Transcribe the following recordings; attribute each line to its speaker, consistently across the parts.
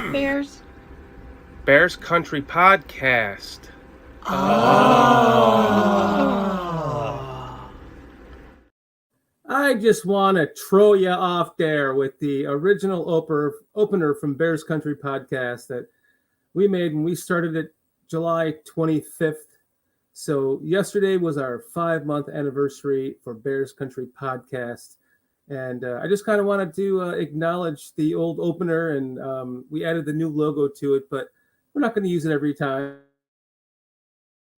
Speaker 1: that, Bears?
Speaker 2: Bears Country Podcast.
Speaker 3: I just want to throw you off there with the original opener from Bears Country Podcast that we made when we started it July 25th. So yesterday was our 5-month anniversary for Bears Country Podcast. And I just kind of wanted to acknowledge the old opener, and we added the new logo to it, but we're not going to use it every time,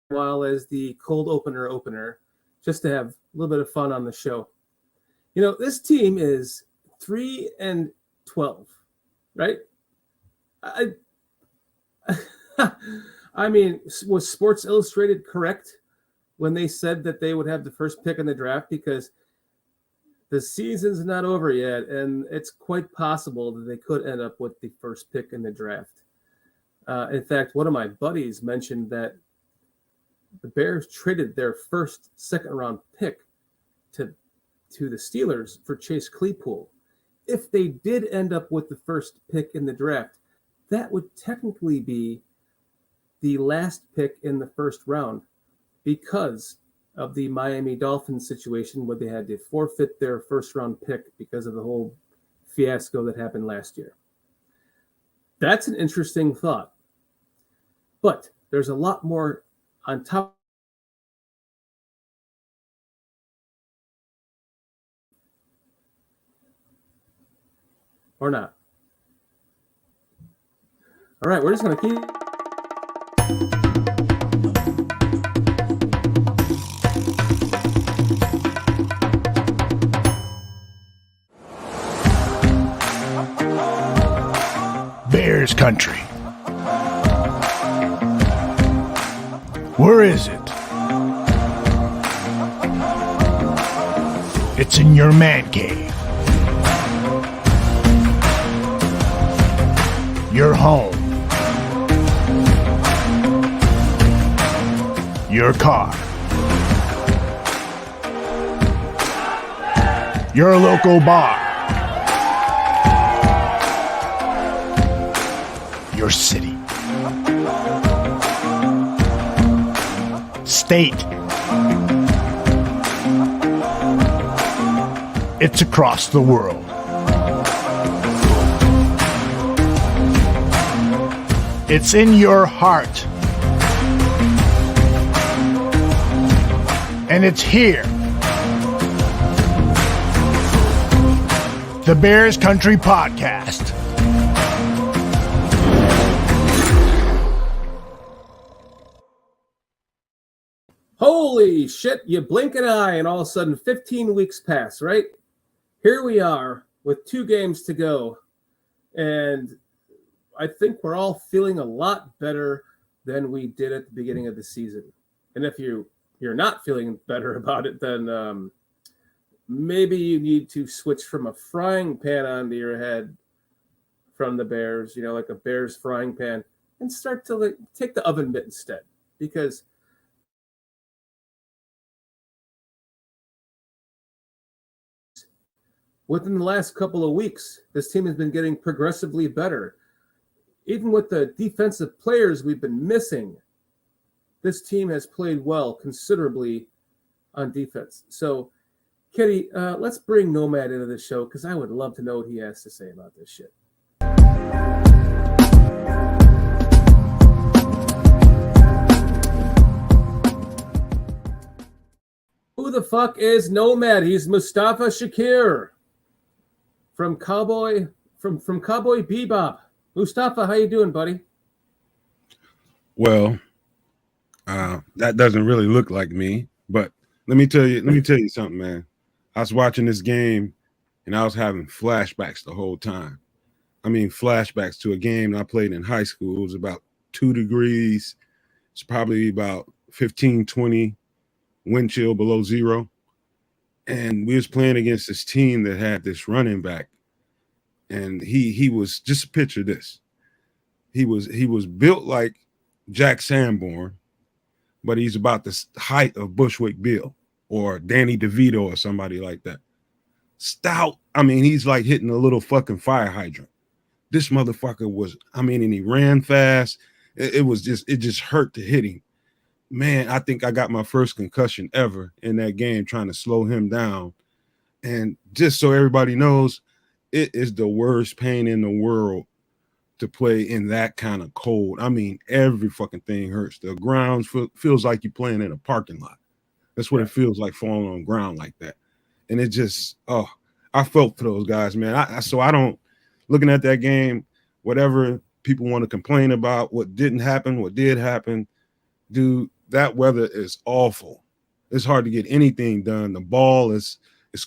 Speaker 3: while as the cold opener, just to have a little bit of fun on the show. You know, this team is 3-12, right? I mean, was Sports Illustrated correct when they said that they would have the first pick in the draft? Because the season's not over yet, and it's quite possible that they could end up with the first pick in the draft. In fact, one of my buddies mentioned that the Bears traded their first second-round pick to the Steelers for Chase Claypool. If they did end up with the first pick in the draft, that would technically be the last pick in the first round because of the Miami Dolphins situation where they had to forfeit their first-round pick because of the whole fiasco that happened last year. That's an interesting thought. But there's a lot more on top. Or not. All right, we're just going to keep.
Speaker 4: Bears Country. Where is it? It's in your man cave. Your home. Your car. Your local bar. Your city. State. It's across the world. It's in your heart. And it's here. The Bears Country Podcast.
Speaker 3: Holy shit, you blink an eye and all of a sudden 15 weeks pass, right? Here we are with 2 games to go. And I think we're all feeling a lot better than we did at the beginning of the season. And if you're not feeling better about it, then maybe you need to switch from a frying pan onto your head from the Bears, you know, like a Bears frying pan, and start to take the oven mitt instead. Because within the last couple of weeks, this team has been getting progressively better. Even with the defensive players we've been missing, this team has played well considerably on defense. So, Kitty, let's bring Nomad into the show because I would love to know what he has to say about this shit. Who the fuck is Nomad? He's Mustafa Shakir from Cowboy Bebop. Mustafa, how you doing, buddy?
Speaker 5: Well, that doesn't really look like me, but let me tell you something, man. I was watching this game and I was having flashbacks the whole time. I mean, flashbacks to a game I played in high school. It was about 2 degrees. It's probably about 15, 20 wind chill below zero. And we was playing against this team that had this running back. And he was, just picture this. He was built like Jack Sanborn, but he's about the height of Bushwick Bill or Danny DeVito or somebody like that. Stout. I mean, he's like hitting a little fucking fire hydrant. This motherfucker was, I mean, and he ran fast. It just hurt to hit him. Man, I think I got my first concussion ever in that game trying to slow him down. And just so everybody knows, it is the worst pain in the world to play in that kind of cold. I mean, every fucking thing hurts. The ground feels like you're playing in a parking lot. That's what it feels like falling on ground like that. And it just, I felt for those guys, man. So I don't, looking at that game, whatever people want to complain about, what didn't happen, what did happen, dude, that weather is awful. It's hard to get anything done. The ball is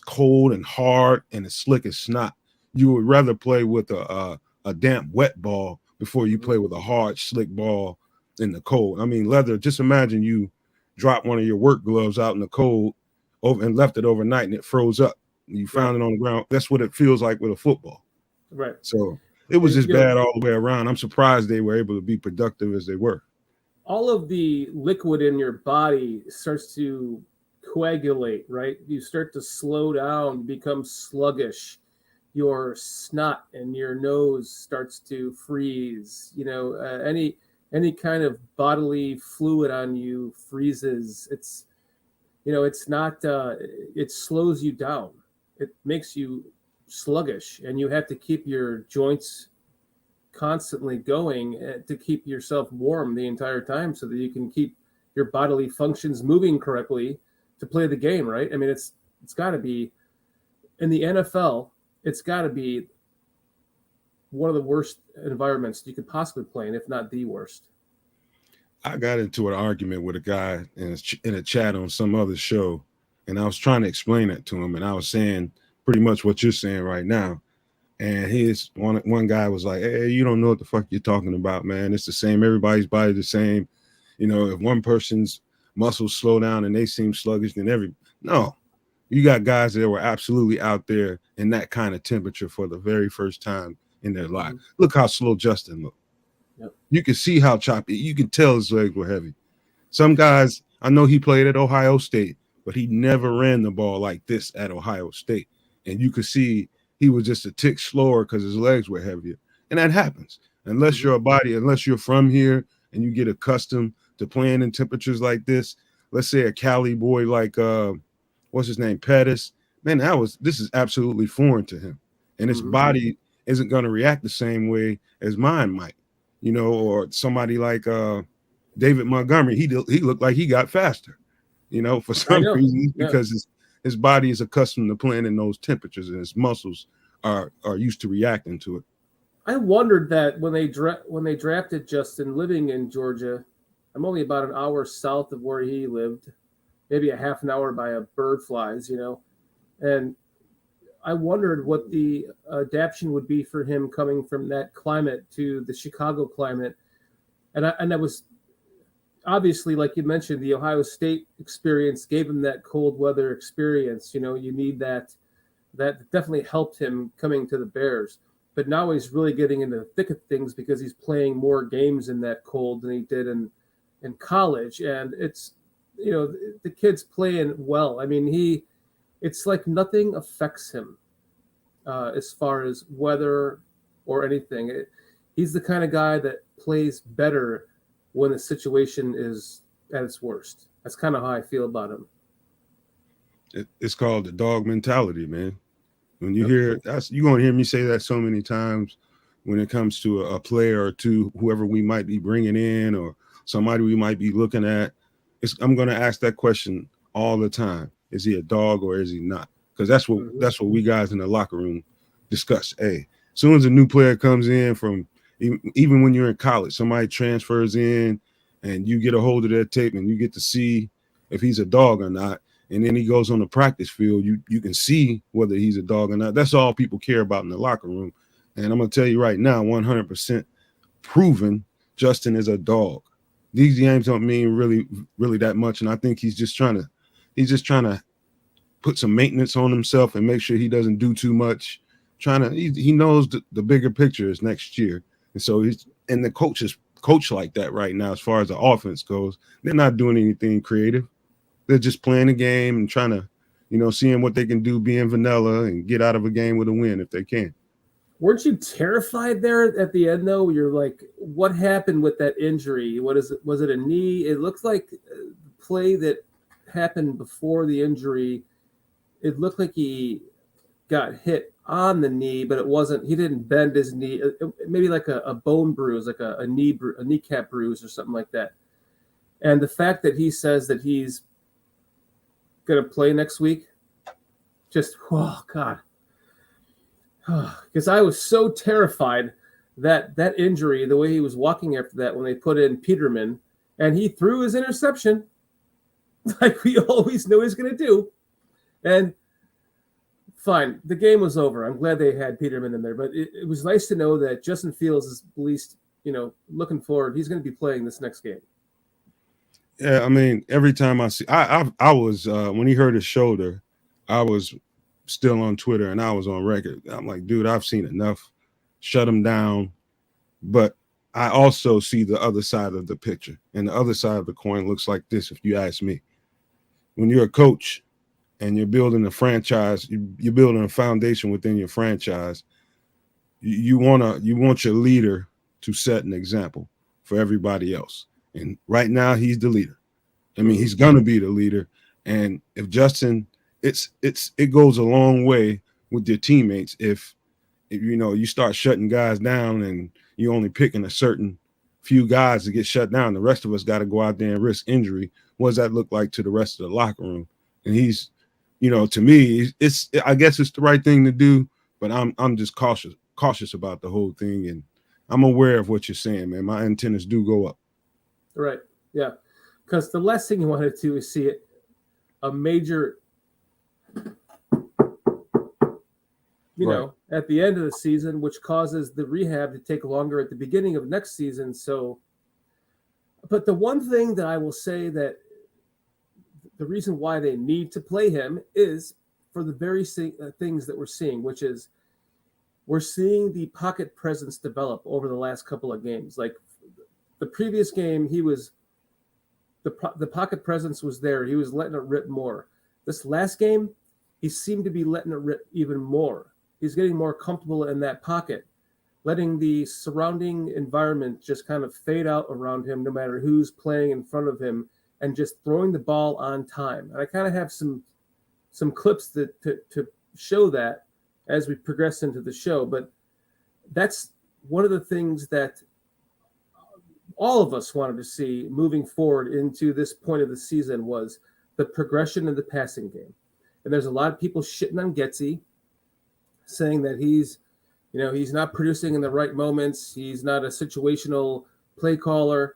Speaker 5: cold and hard and it's slick as snot. You would rather play with a damp, wet ball before you play with a hard, slick ball in the cold. I mean, leather, just imagine you drop one of your work gloves out in the cold and left it overnight and it froze up. You found it on the ground. That's what it feels like with a football.
Speaker 3: Right.
Speaker 5: So it was just bad all the way around. I'm surprised they were able to be productive as they were.
Speaker 3: All of the liquid in your body starts to coagulate, right? You start to slow down, become sluggish. Your snot and your nose starts to freeze. Any kind of bodily fluid on you freezes. It's not. It slows you down. It makes you sluggish, and you have to keep your joints constantly going to keep yourself warm the entire time so that you can keep your bodily functions moving correctly to play the game, right? I mean, it's got to be, in the NFL, it's got to be one of the worst environments you could possibly play in, if not the worst.
Speaker 5: I got into an argument with a guy in a chat on some other show, and I was trying to explain it to him, and I was saying pretty much what you're saying right now. And his one guy was like, "Hey, you don't know what the fuck you're talking about, man. It's the same. Everybody's body the same. If one person's muscles slow down and they seem sluggish, then no. You got guys that were absolutely out there in that kind of temperature for the very first time in their life. Mm-hmm. Look how slow Justin looked. Yep. You can see how choppy. You can tell his legs were heavy. Some guys, I know he played at Ohio State, but he never ran the ball like this at Ohio State. And you could see he was just a tick slower because his legs were heavier. And that happens. Unless you're from here and you get accustomed to playing in temperatures like this. Let's say a Cali boy like what's his name, Pettis. Man, this is absolutely foreign to him. And his body isn't going to react the same way as mine might. Or somebody like David Montgomery. He looked like he got faster, for some reason, because his body is accustomed to playing in those temperatures and his muscles are used to reacting to it.
Speaker 3: I wondered that when they drafted Justin, living in Georgia. I'm only about an hour south of where he lived, maybe a half an hour by a bird flies, and I wondered what the adaptation would be for him coming from that climate to the Chicago climate. And that was obviously, like you mentioned, the Ohio State experience gave him that cold weather experience. You need that. That definitely helped him coming to the Bears. But now he's really getting into the thick of things because he's playing more games in that cold than he did in college. And it's, the kid's playing well. I mean, it's like nothing affects him as far as weather or anything. He's the kind of guy that plays better when the situation is at its worst. That's kind of how I feel about him.
Speaker 5: It's called the dog mentality, man. When you hear that, you're going to hear me say that so many times when it comes to a player or two, whoever we might be bringing in or somebody we might be looking at. I'm going to ask that question all the time. Is he a dog or is he not? Because that's what we guys in the locker room discuss. Hey, as soon as a new player comes in from even when you're in college, somebody transfers in and you get a hold of their tape and you get to see if he's a dog or not. And then he goes on the practice field. You can see whether he's a dog or not. That's all people care about in the locker room. And I'm going to tell you right now, 100% proven Justin is a dog. These games don't mean really, really that much. And I think he's just trying to put some maintenance on himself and make sure he doesn't do too much. He knows the bigger picture is next year. And so the coaches coach like that right now, as far as the offense goes. They're not doing anything creative. They're just playing the game and trying to, seeing what they can do, being vanilla and get out of a game with a win if they can.
Speaker 3: Weren't you terrified there at the end, though? You're like, what happened with that injury? What is it? Was it a knee? It looks like the play that happened before the injury. It looked like he got hit on the knee, but it wasn't. He didn't bend his knee. Maybe like a bone bruise, like a kneecap bruise or something like that. And the fact that he says that he's going to play next week, just, oh, God. Because I was so terrified that that injury, the way he was walking after that when they put in Peterman, and he threw his interception like we always knew he was going to do. And fine, the game was over. I'm glad they had Peterman in there, but it was nice to know that Justin Fields is at least, looking forward. He's going to be playing this next game.
Speaker 5: Yeah, I mean, every time I see, I was when he hurt his shoulder, I was still on Twitter and I was on record. I'm like, dude, I've seen enough. Shut him down. But I also see the other side of the picture, and the other side of the coin looks like this. If you ask me, when you're a coach and you're building a franchise, you're building a foundation within your franchise. You want your leader to set an example for everybody else. And right now, he's the leader. I mean, he's gonna be the leader. And if Justin, it goes a long way with your teammates. If you start shutting guys down and you're only picking a certain few guys to get shut down, the rest of us got to go out there and risk injury. What does that look like to the rest of the locker room? And he's, to me, I guess it's the right thing to do, but I'm just cautious about the whole thing, and I'm aware of what you're saying, man. My antennas do go up.
Speaker 3: Right. Yeah. Because the last thing you want to do is see a major, at the end of the season, which causes the rehab to take longer at the beginning of next season. So, but the one thing that I will say that the reason why they need to play him is for the very things that we're seeing, which is we're seeing the pocket presence develop over the last couple of games. Like the previous game, the pocket presence was there. He was letting it rip more. This last game, he seemed to be letting it rip even more. He's getting more comfortable in that pocket, letting the surrounding environment just kind of fade out around him, no matter who's playing in front of him, and just throwing the ball on time. And I kind of have some clips to show that as we progress into the show. But that's one of the things that all of us wanted to see moving forward into this point of the season was the progression of the passing game. And there's a lot of people shitting on Getsy, saying that he's not producing in the right moments. He's not a situational play caller.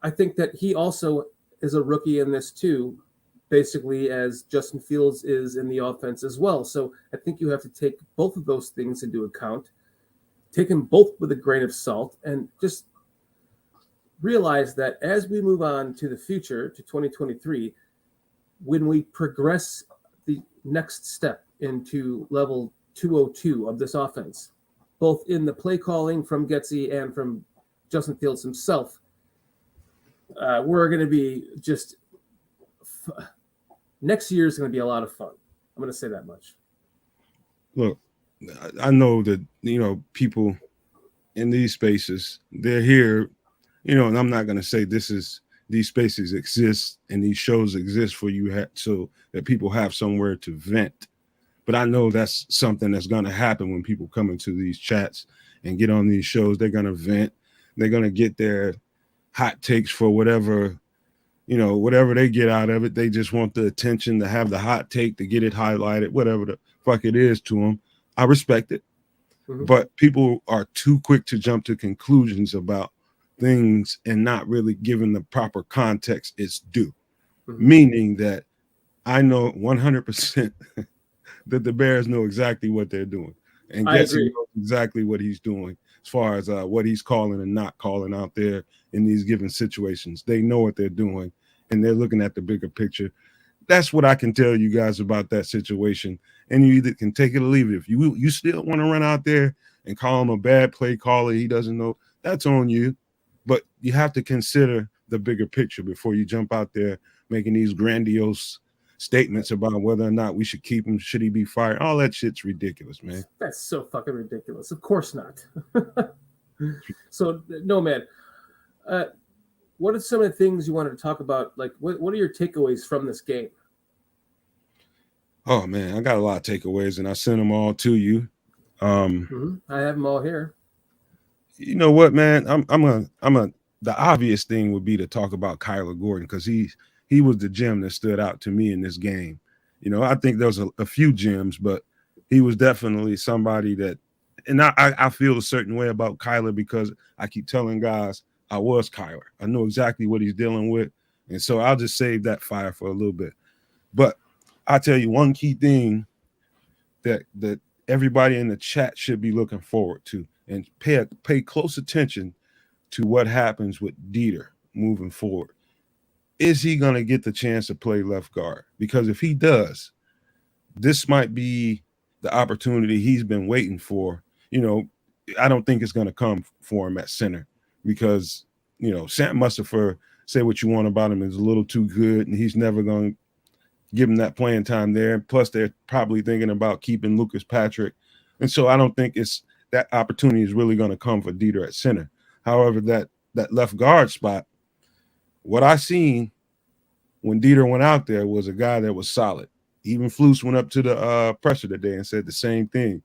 Speaker 3: I think that he also is a rookie in this too, basically as Justin Fields is in the offense as well. So I think you have to take both of those things into account, take them both with a grain of salt, and just realize that as we move on to the future, to 2023, when we progress the next step into level 202 of this offense, both in the play calling from Getsy and from Justin Fields himself, we're going to be just next year is going to be a lot of fun. I'm going to say that much.
Speaker 5: Look, I know that people in these spaces, they're here, and I'm not going to say these spaces exist and these shows exist for you so that people have somewhere to vent. But I know that's something that's going to happen when people come into these chats and get on these shows. They're going to vent. They're going to get their hot takes for whatever they get out of it. They just want the attention to have the hot take, to get it highlighted, whatever the fuck it is to them. I respect it. Mm-hmm. But people are too quick to jump to conclusions about things and not really giving the proper context it's due. Mm-hmm. Meaning that I know 100% that the Bears know exactly what they're doing. And Getsy knows exactly what he's doing as far as what he's calling and not calling out there in these given situations. They know what they're doing, and they're looking at the bigger picture. That's what I can tell you guys about that situation. And you either can take it or leave it. If you still want to run out there and call him a bad play caller, he doesn't know, that's on you. But you have to consider the bigger picture before you jump out there making these grandiose statements about whether or not we should keep him, should he be fired. All that shit's ridiculous, man.
Speaker 3: That's so fucking ridiculous. Of course not. So, no, man. What are some of the things you wanted to talk about? Like, what are your takeaways from this game?
Speaker 5: Oh man, I got a lot of takeaways, and I sent them all to you.
Speaker 3: I have them all here.
Speaker 5: You know what, man? The obvious thing would be to talk about Kyler Gordon, because he was the gem that stood out to me in this game. You know, I think there was a few gems, but he was definitely somebody that, and I feel a certain way about Kyler because I keep telling guys I was Kyler. I know exactly what he's dealing with, and so I'll just save that fire for a little bit. But I'll tell you one key thing that everybody in the chat should be looking forward to, and pay close attention to what happens with Dieter moving forward. Is he going to get the chance to play left guard? Because if he does, this might be the opportunity he's been waiting for. You know, I don't think it's going to come for him at center because, you know, Sam Mustipher, say what you want about him, is a little too good, and he's never going to give him that playing time there. Plus, they're probably thinking about keeping Lucas Patrick. And so I don't think that opportunity is really going to come for Dieter at center. However, that left guard spot, what I seen when Dieter went out there was a guy that was solid. Even Flus went up to the presser today and said the same thing.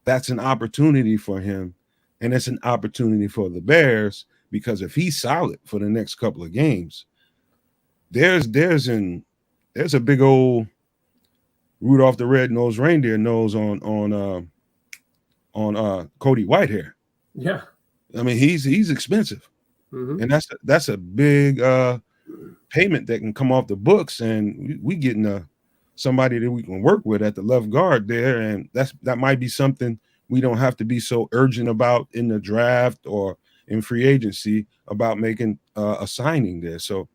Speaker 5: That's an opportunity for him, and it's an opportunity for the Bears, because if he's solid for the next couple of games, there's a big old Rudolph the Red-Nosed Reindeer nose on Cody Whitehair.
Speaker 3: Yeah,
Speaker 5: I mean he's expensive, and that's a big payment that can come off the books, and we getting somebody that we can work with at the left guard there, and that might be something we don't have to be so urgent about in the draft or in free agency about making a signing there. So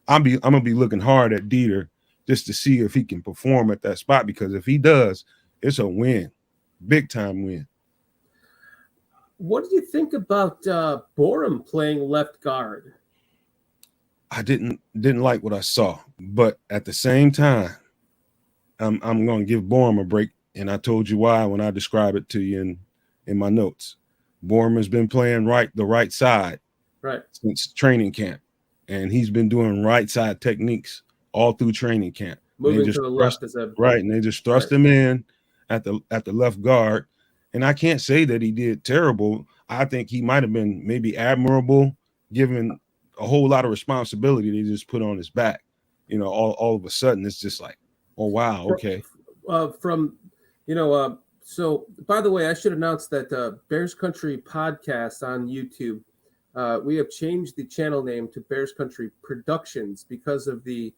Speaker 5: I'm gonna be looking hard at Dieter just to see if he can perform at that spot, because if he does, it's a win, big time win.
Speaker 3: What did you think about Barroom playing left guard?
Speaker 5: I didn't like what I saw, but at the same time, I'm going to give Barroom a break, and I told you why when I describe it to you in my notes. Barroom has been playing the right side since training camp, and he's been doing right side techniques all through training camp.
Speaker 3: Moving to the left is
Speaker 5: right, and they just thrust him in at the left guard. And I can't say that he did terrible. I think he might have been maybe admirable, given a whole lot of responsibility they just put on his back. You know, all of a sudden it's just like, oh wow, okay.
Speaker 3: So by the way, I should announce that Bears Country Podcast on YouTube, we have changed the channel name to Bears Country Productions because of the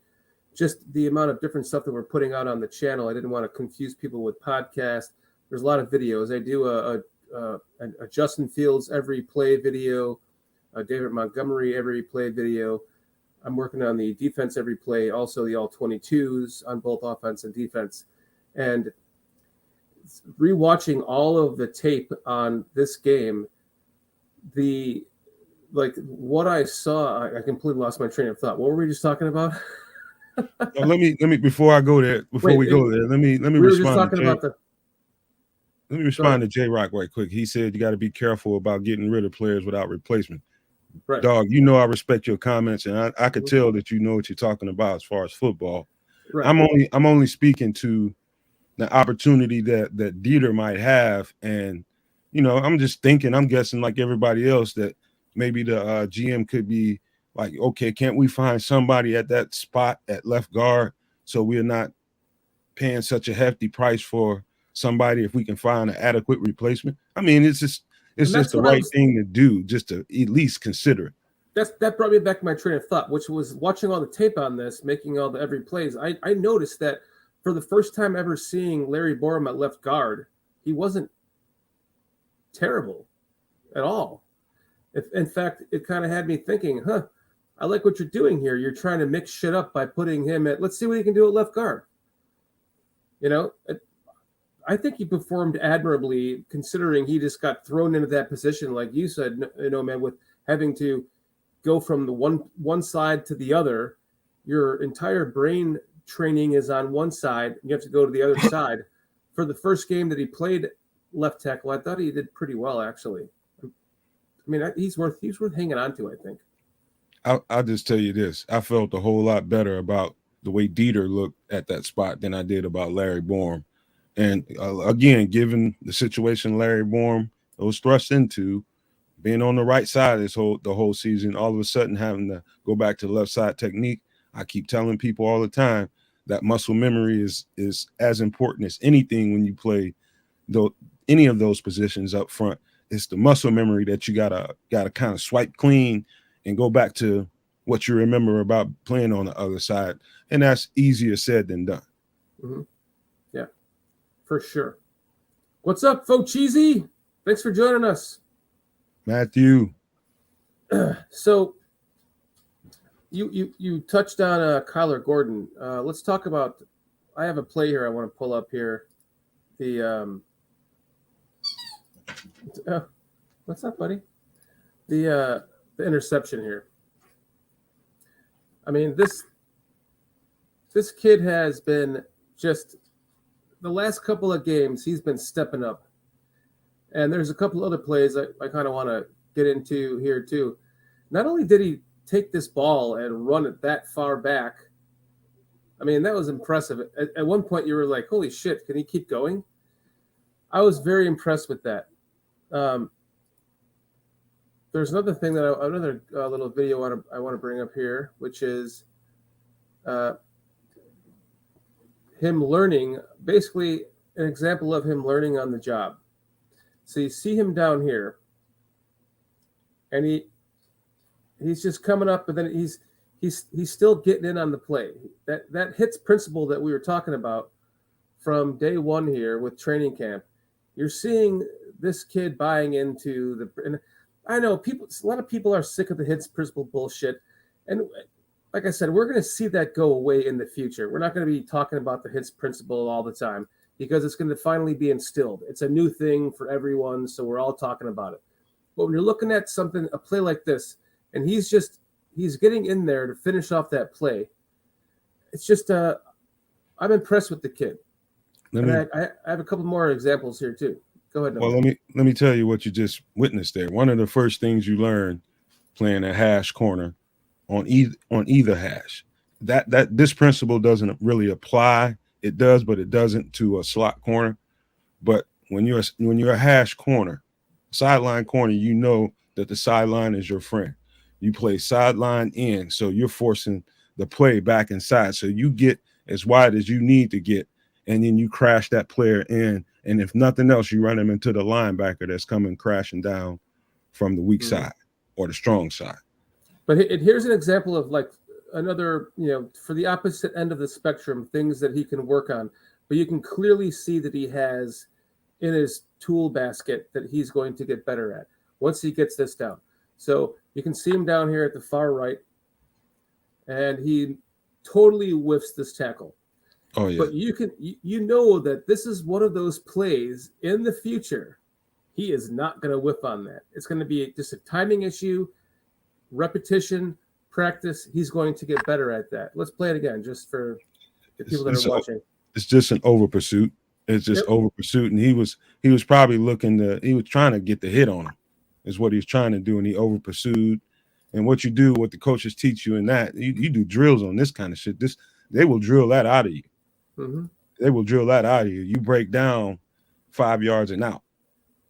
Speaker 3: amount of different stuff that we're putting out on the channel. I didn't want to confuse people with podcasts. There's a lot of videos. I do a Justin Fields every play video, a David Montgomery every play video. I'm working on the defense every play, also the all 22s on both offense and defense. And rewatching all of the tape on this game, what I saw, I completely lost my train of thought. What were we just talking about?
Speaker 5: Let me before I go there, let me respond. Let me respond to J Rock right quick. He said you got to be careful about getting rid of players without replacement.
Speaker 3: Right.
Speaker 5: Dog, you know I respect your comments, and I could tell that you know what you're talking about as far as football.
Speaker 3: Right.
Speaker 5: I'm only speaking to the opportunity that Dieter might have, and you know I'm guessing like everybody else that maybe the GM could be like, okay, can't we find somebody at that spot at left guard so we're not paying such a hefty price for somebody if we can find an adequate replacement? I mean, it's just the right thing to do, just to at least consider it.
Speaker 3: That brought me back to my train of thought, which was watching all the tape on this, making all the every plays. I noticed that for the first time ever seeing Larry Barroom at left guard, he wasn't terrible at all. In fact, it kind of had me thinking, I like what you're doing here. You're trying to mix shit up by putting him at, let's see what he can do at left guard. You know, I think he performed admirably considering he just got thrown into that position, like you said, you know, man, with having to go from the one side to the other. Your entire brain training is on one side, you have to go to the other side. For the first game that he played left tackle, I thought he did pretty well, actually. I mean, he's worth hanging on to, I think.
Speaker 5: I'll just tell you this. I felt a whole lot better about the way Dieter looked at that spot than I did about Larry Borum. And again, given the situation Larry Borum was thrust into, being on the right side the whole season, all of a sudden having to go back to the left side technique. I keep telling people all the time that muscle memory is as important as anything when you play any of those positions up front. It's the muscle memory that you gotta kind of swipe clean and go back to what you remember about playing on the other side. And that's easier said than done.
Speaker 3: Mm-hmm. Yeah, for sure. What's up, Fo Cheesy? Thanks for joining us.
Speaker 5: Matthew.
Speaker 3: So you touched on Kyler Gordon. Let's talk about, I have a play here I want to pull up here. The what's up, buddy? The interception here. I mean, this kid has been just the last couple of games, he's been stepping up. And there's a couple other plays I kind of want to get into here too. Not only did he take this ball and run it that far back, I mean, that was impressive. At one point, you were like, holy shit, can he keep going? I was very impressed with that. There's another thing another little video I want to bring up here, which is him learning, basically an example of him learning on the job. So you see him down here, and he's just coming up, but then he's still getting in on the play. That hits principle that we were talking about from day one here with training camp. You're seeing this kid buying into and I know a lot of people are sick of the hits principle bullshit, and like I said, we're going to see that go away in the future. We're not going to be talking about the hits principle all the time, because it's going to finally be instilled. It's a new thing for everyone, so we're all talking about it. But when you're looking at a play like this, and he's getting in there to finish off that play, it's just I'm impressed with the kid. I have a couple more examples here too. Go ahead.
Speaker 5: Well, let me tell you what you just witnessed there. One of the first things you learn playing a hash corner on either hash, that this principle doesn't really apply. It does, but it doesn't to a slot corner. But when you're a hash corner, sideline corner, you know that the sideline is your friend. You play sideline in, so you're forcing the play back inside. So you get as wide as you need to get, and then you crash that player in. And if nothing else, you run him into the linebacker that's coming crashing down from the weak side or the strong side.
Speaker 3: But here's an example of like another, for the opposite end of the spectrum, things that he can work on. But you can clearly see that he has in his tool basket that he's going to get better at once he gets this down. So you can see him down here at the far right, and he totally whiffs this tackle.
Speaker 5: Oh yeah.
Speaker 3: But you know that this is one of those plays in the future. He is not going to whiff on that. It's going to be just a timing issue, repetition, practice. He's going to get better at that. Let's play it again, just for the people that are watching.
Speaker 5: It's just an over pursuit. It's just over pursuit, and he was probably he was trying to get the hit on him, is what he was trying to do, and he over pursued. And what you do, what the coaches teach you in that, you do drills on this kind of shit. They will drill that out of you.
Speaker 3: Mm-hmm.
Speaker 5: They will drill that out of you. You break down 5 yards and out.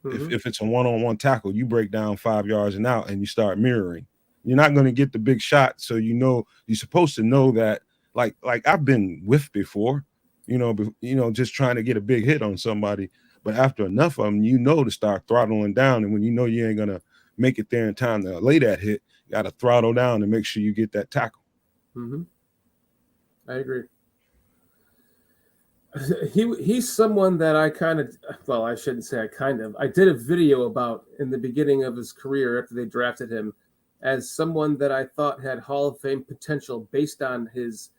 Speaker 5: Mm-hmm. If it's a one-on-one tackle, you break down 5 yards and out, and you start mirroring. You're not going to get the big shot, so you're supposed to know that. Like I've been whiffed before, just trying to get a big hit on somebody. But after enough of them, to start throttling down, and when you know you ain't gonna make it there in time to lay that hit, you got to throttle down to make sure you get that tackle.
Speaker 3: Mm-hmm. I agree. He's someone that I shouldn't say I did a video about in the beginning of his career after they drafted him as someone that I thought had Hall of Fame potential based on his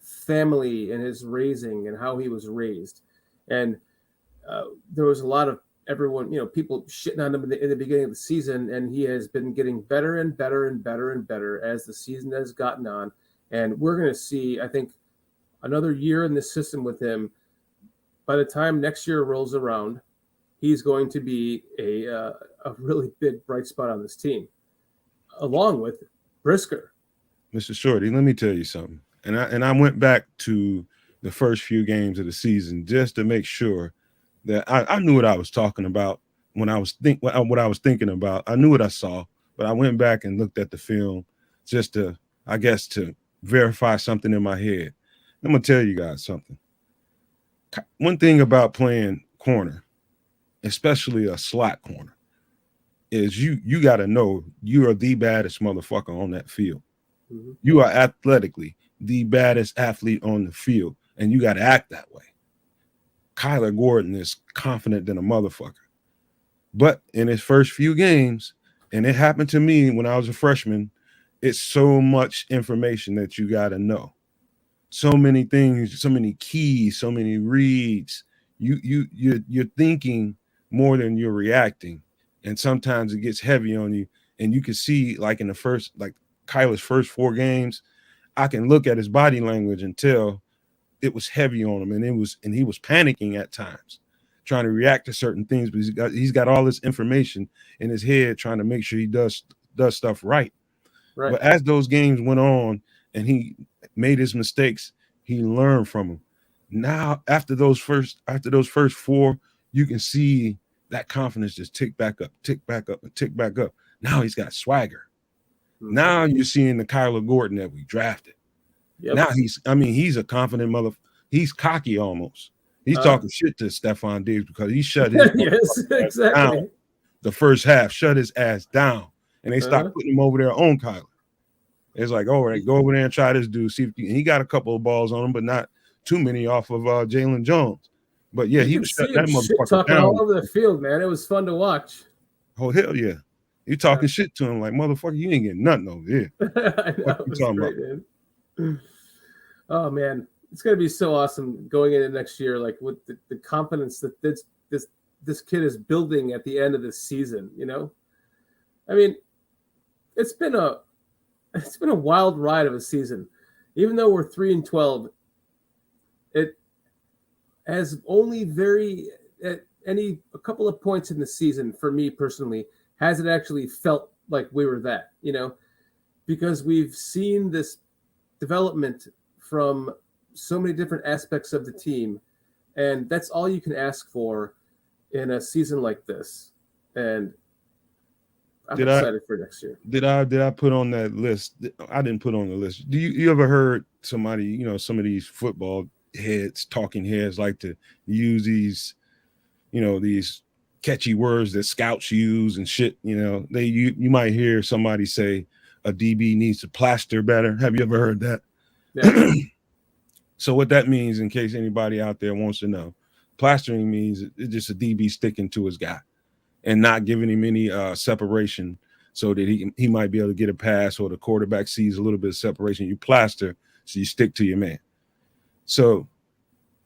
Speaker 3: family and his raising and how he was raised. And there was a lot of people shitting on him in the beginning of the season, and he has been getting better and better and better and better as the season has gotten on. And we're going to see, I think another year in the system with him. By the time next year rolls around, he's going to be a really big bright spot on this team, along with Brisker.
Speaker 5: Mr. Shorty, let me tell you something. And I went back to the first few games of the season just to make sure that I knew what I was talking about when I was what I was thinking about. I knew what I saw, but I went back and looked at the film just to, I guess, to verify something in my head. I'm gonna tell you guys something. One thing about playing corner, especially a slot corner, is you got to know you are the baddest motherfucker on that field.
Speaker 3: Mm-hmm.
Speaker 5: You are athletically the baddest athlete on the field, and you got to act that way. Kyler Gordon is confident than a motherfucker. But in his first few games, and it happened to me when I was a freshman, it's so much information that you got to know. So many things, so many keys, so many reads. You're thinking more than you're reacting, and sometimes it gets heavy on you. And you can see, like in the first, like Kyler's first 4 games, I can look at his body language and tell it was heavy on him, and he was panicking at times, trying to react to certain things. But he's got all this information in his head, trying to make sure he does stuff right. But as those games went on, and he made his mistakes, he learned from them. Now, after those first 4, you can see that confidence just tick back up, and tick back up. Now he's got swagger. Mm-hmm. Now you're seeing the Kyler Gordon that we drafted. Yep. Now he's a confident mother. He's cocky almost. He's talking shit to Stephon Diggs because he shut his down the first half, shut his ass down, and they stopped putting him over there on Kyler. It's like, all right, go over there and try this dude. See if he got a couple of balls on him, but not too many off of Jaylon Jones. But yeah, he was shut that motherfucker down
Speaker 3: all over the field, man. It was fun to watch.
Speaker 5: Oh hell yeah, you talking shit to him like, motherfucker, you ain't getting nothing over here.
Speaker 3: I know, what you talking about? Man. Oh man, it's gonna be so awesome going into next year, like with the confidence that this kid is building at the end of this season. You know, I mean, it's been a wild ride of a season. Even though we're 3-12, it has only a couple of points in the season for me personally has it actually felt like we were that, you know, because we've seen this development from so many different aspects of the team, and that's all you can ask for in a season like this. And I'm excited for next year.
Speaker 5: Did I put on that list? I didn't put on the list. Do you ever heard somebody, you know, some of these football heads, talking heads, like to use these, you know, these catchy words that scouts use and shit? You know, you might hear somebody say a DB needs to plaster better. Have you ever heard that? Yeah. So what that means, in case anybody out there wants to know, plastering means it's just a DB sticking to his guy and not giving him any separation so that he might be able to get a pass, or the quarterback sees a little bit of separation. You plaster, so you stick to your man. So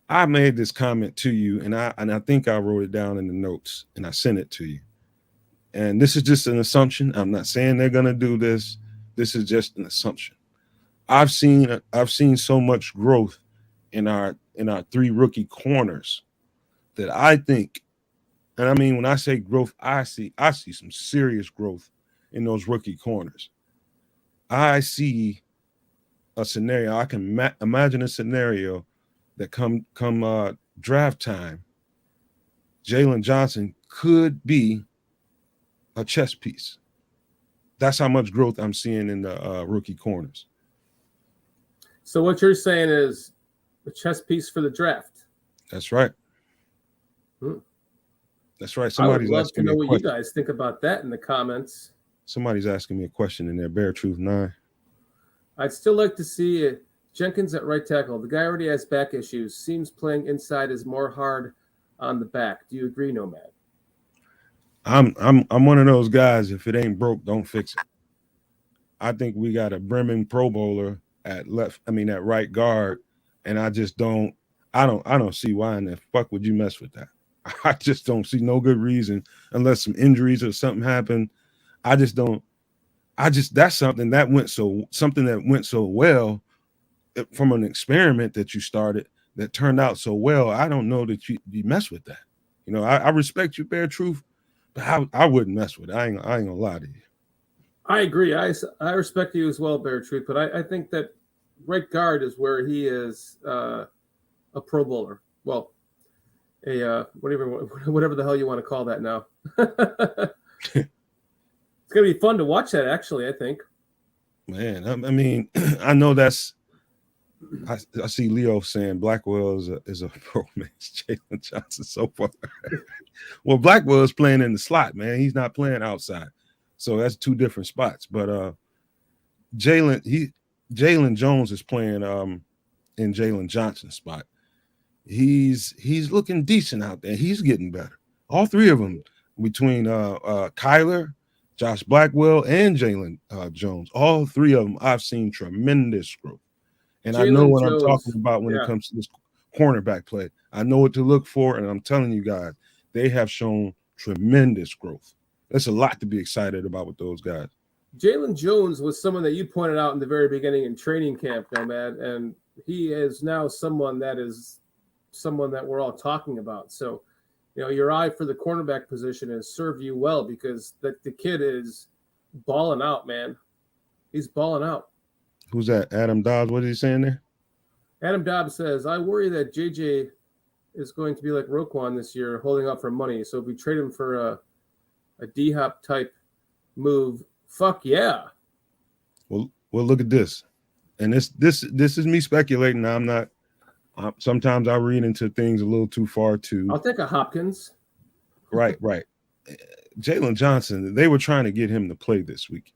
Speaker 5: I made this comment to you, and I think I wrote it down in the notes, and I sent it to you. And this is just an assumption. I'm not saying they're gonna do this. This is just an assumption. I've seen so much growth in our 3 rookie corners that I think. And I mean, when I say growth, I see some serious growth in those rookie corners. I see a scenario. I can imagine a scenario that come draft time, Jaylon Johnson could be a chess piece. That's how much growth I'm seeing in the rookie corners.
Speaker 3: So what you're saying is a chess piece for the draft.
Speaker 5: That's right. That's right. Somebody's
Speaker 3: I would love
Speaker 5: asking
Speaker 3: to know
Speaker 5: me a
Speaker 3: what
Speaker 5: question.
Speaker 3: you guys think about that in the comments.
Speaker 5: Somebody's asking me a question in there. Bear Truth 9.
Speaker 3: I'd still like to see Jenkins at right tackle. The guy already has back issues. Seems playing inside is more hard on the back. Do you agree, Nomad?
Speaker 5: I'm one of those guys. If it ain't broke, don't fix it. I think we got a brimming Pro Bowler at right guard, and I just don't. I don't see why in the fuck would you mess with that. I just don't see no good reason unless some injuries or something happen. That's something that went so well from an experiment that you started that turned out so well, I don't know that you mess with that. You know, I respect you, Bear Truth, but I wouldn't mess with it. I ain't gonna lie to you.
Speaker 3: I agree. I respect you as well, Bear Truth, but I think that right guard is where he is a Pro Bowler. Well, whatever the hell you want to call that now. It's gonna be fun to watch that. Actually, I think.
Speaker 5: Man, I mean, I know that's. I see Leo saying Blackwell is a pro man. Jaylon Johnson so far. Well, Blackwell is playing in the slot, man. He's not playing outside, so that's two different spots. But Jaylon Jones is playing in Jaylon Johnson's spot. He's looking decent out there. He's getting better. All three of them, between Kyler, Josh Blackwell, and Jaylon Jones, all three of them, I've seen tremendous growth. And I know what I'm talking about when it comes to this cornerback play. I know what to look for, and I'm telling you guys, they have shown tremendous growth. There's a lot to be excited about with those guys.
Speaker 3: Jaylon Jones was someone that you pointed out in the very beginning in training camp, Nomad, and he is now someone that we're all talking about. So, you know, your eye for the cornerback position has served you well because the kid is balling out, man. He's balling out.
Speaker 5: Who's that? Adam Dobbs. What is he saying there?
Speaker 3: Adam Dobbs says, I worry that JJ is going to be like Roquan this year, holding out for money. So if we trade him for a D-Hop type move, fuck yeah.
Speaker 5: Well, look at this. And this is me speculating. I'm not. Sometimes I read into things a little too far too.
Speaker 3: I'll take a Hopkins.
Speaker 5: Right. Jaylon Johnson, they were trying to get him to play this week,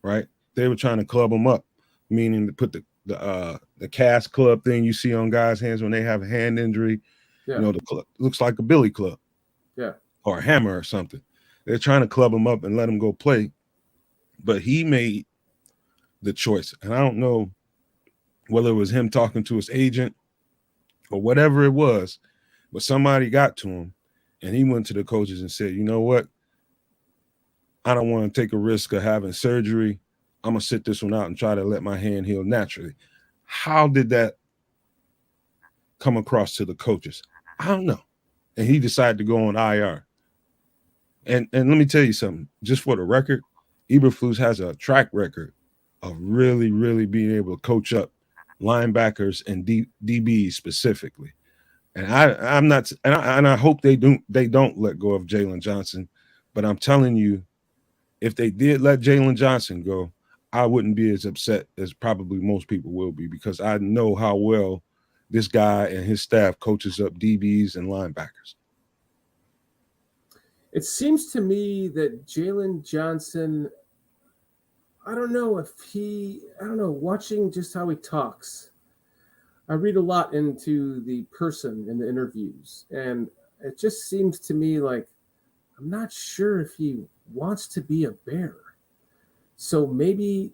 Speaker 5: right? They were trying to club him up, meaning to put the cast club thing you see on guys' hands when they have a hand injury. Yeah. You know, the club looks like a billy club,
Speaker 3: yeah,
Speaker 5: or a hammer or something. They're trying to club him up and let him go play, but he made the choice, and I don't know whether it was him talking to his agent or whatever it was, but somebody got to him, and he went to the coaches and said, "You know what? I don't want to take a risk of having surgery. I'm going to sit this one out and try to let my hand heal naturally." How did that come across to the coaches? I don't know. And he decided to go on IR. And let me tell you something, just for the record, Eberflus has a track record of really, really being able to coach up linebackers and DBs specifically. And I'm not, and I hope they don't let go of Jaylon Johnson. But I'm telling you, if they did let Jaylon Johnson go, I wouldn't be as upset as probably most people will be, because I know how well this guy and his staff coaches up DBs and linebackers.
Speaker 3: It seems to me that Jaylon Johnson, I don't know, watching just how he talks. I read a lot into the person in the interviews, and it just seems to me like I'm not sure if he wants to be a Bear. So maybe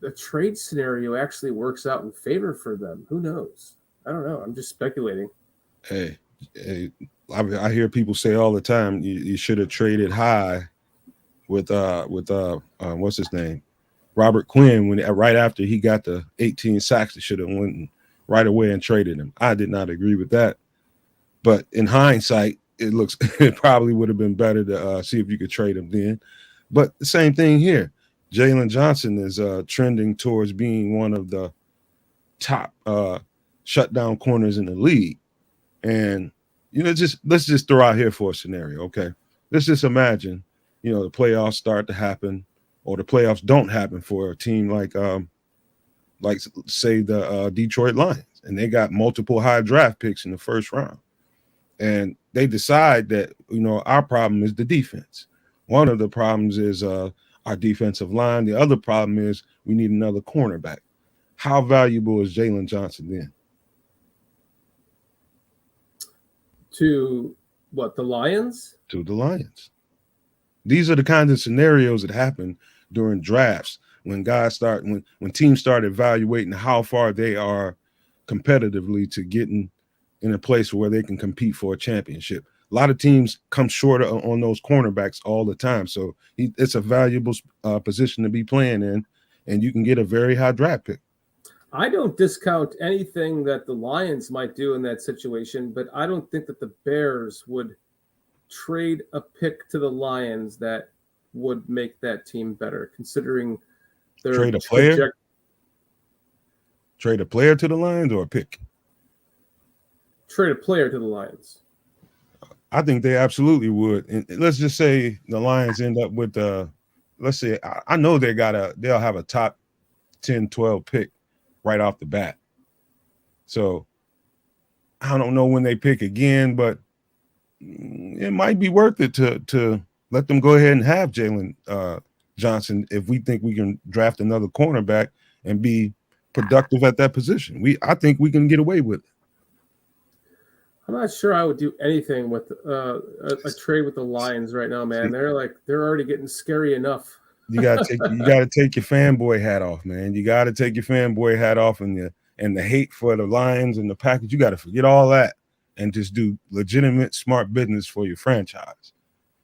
Speaker 3: the trade scenario actually works out in favor for them. Who knows? I don't know. I'm just speculating.
Speaker 5: Hey, I hear people say all the time, you should have traded high with what's his name, Robert Quinn, when right after he got the 18 sacks. They should have went right away and traded him. I did not agree with that, but in hindsight, it probably would have been better to see if you could trade him then. But the same thing here. Jaylon Johnson is trending towards being one of the top shutdown corners in the league. And, you know, let's just throw out here for a scenario, okay? Let's just imagine, you know, the playoffs start to happen, or the playoffs don't happen for a team like say the Detroit Lions, and they got multiple high draft picks in the first round. And they decide that, you know, our problem is the defense. One of the problems is our defensive line. The other problem is we need another cornerback. How valuable is Jaylon Johnson then?
Speaker 3: To what, the Lions?
Speaker 5: To the Lions. These are the kinds of scenarios that happen during drafts when when teams start evaluating how far they are competitively to getting in a place where they can compete for a championship. A lot of teams come short on those cornerbacks all the time. So it's a valuable position to be playing in, and you can get a very high draft pick.
Speaker 3: I don't discount anything that the Lions might do in that situation, but I don't think that the Bears would trade a pick to the Lions that would make that team better, considering their
Speaker 5: Trade a player? Trade a player to the Lions or a pick?
Speaker 3: Trade a player to the Lions.
Speaker 5: I think they absolutely would. And let's just say the Lions end up with let's say I know they'll have a top 10, 12 pick right off the bat. So I don't know when they pick again, but it might be worth it to let them go ahead and have Jaylon Johnson if we think we can draft another cornerback and be productive at that position. I think we can get away with it.
Speaker 3: I'm not sure I would do anything with a trade with the Lions right now, man. They're already getting scary enough.
Speaker 5: You gotta take your fanboy hat off, man. You gotta take your fanboy hat off and the hate for the Lions and the Packers. You gotta forget all that and just do legitimate, smart business for your franchise.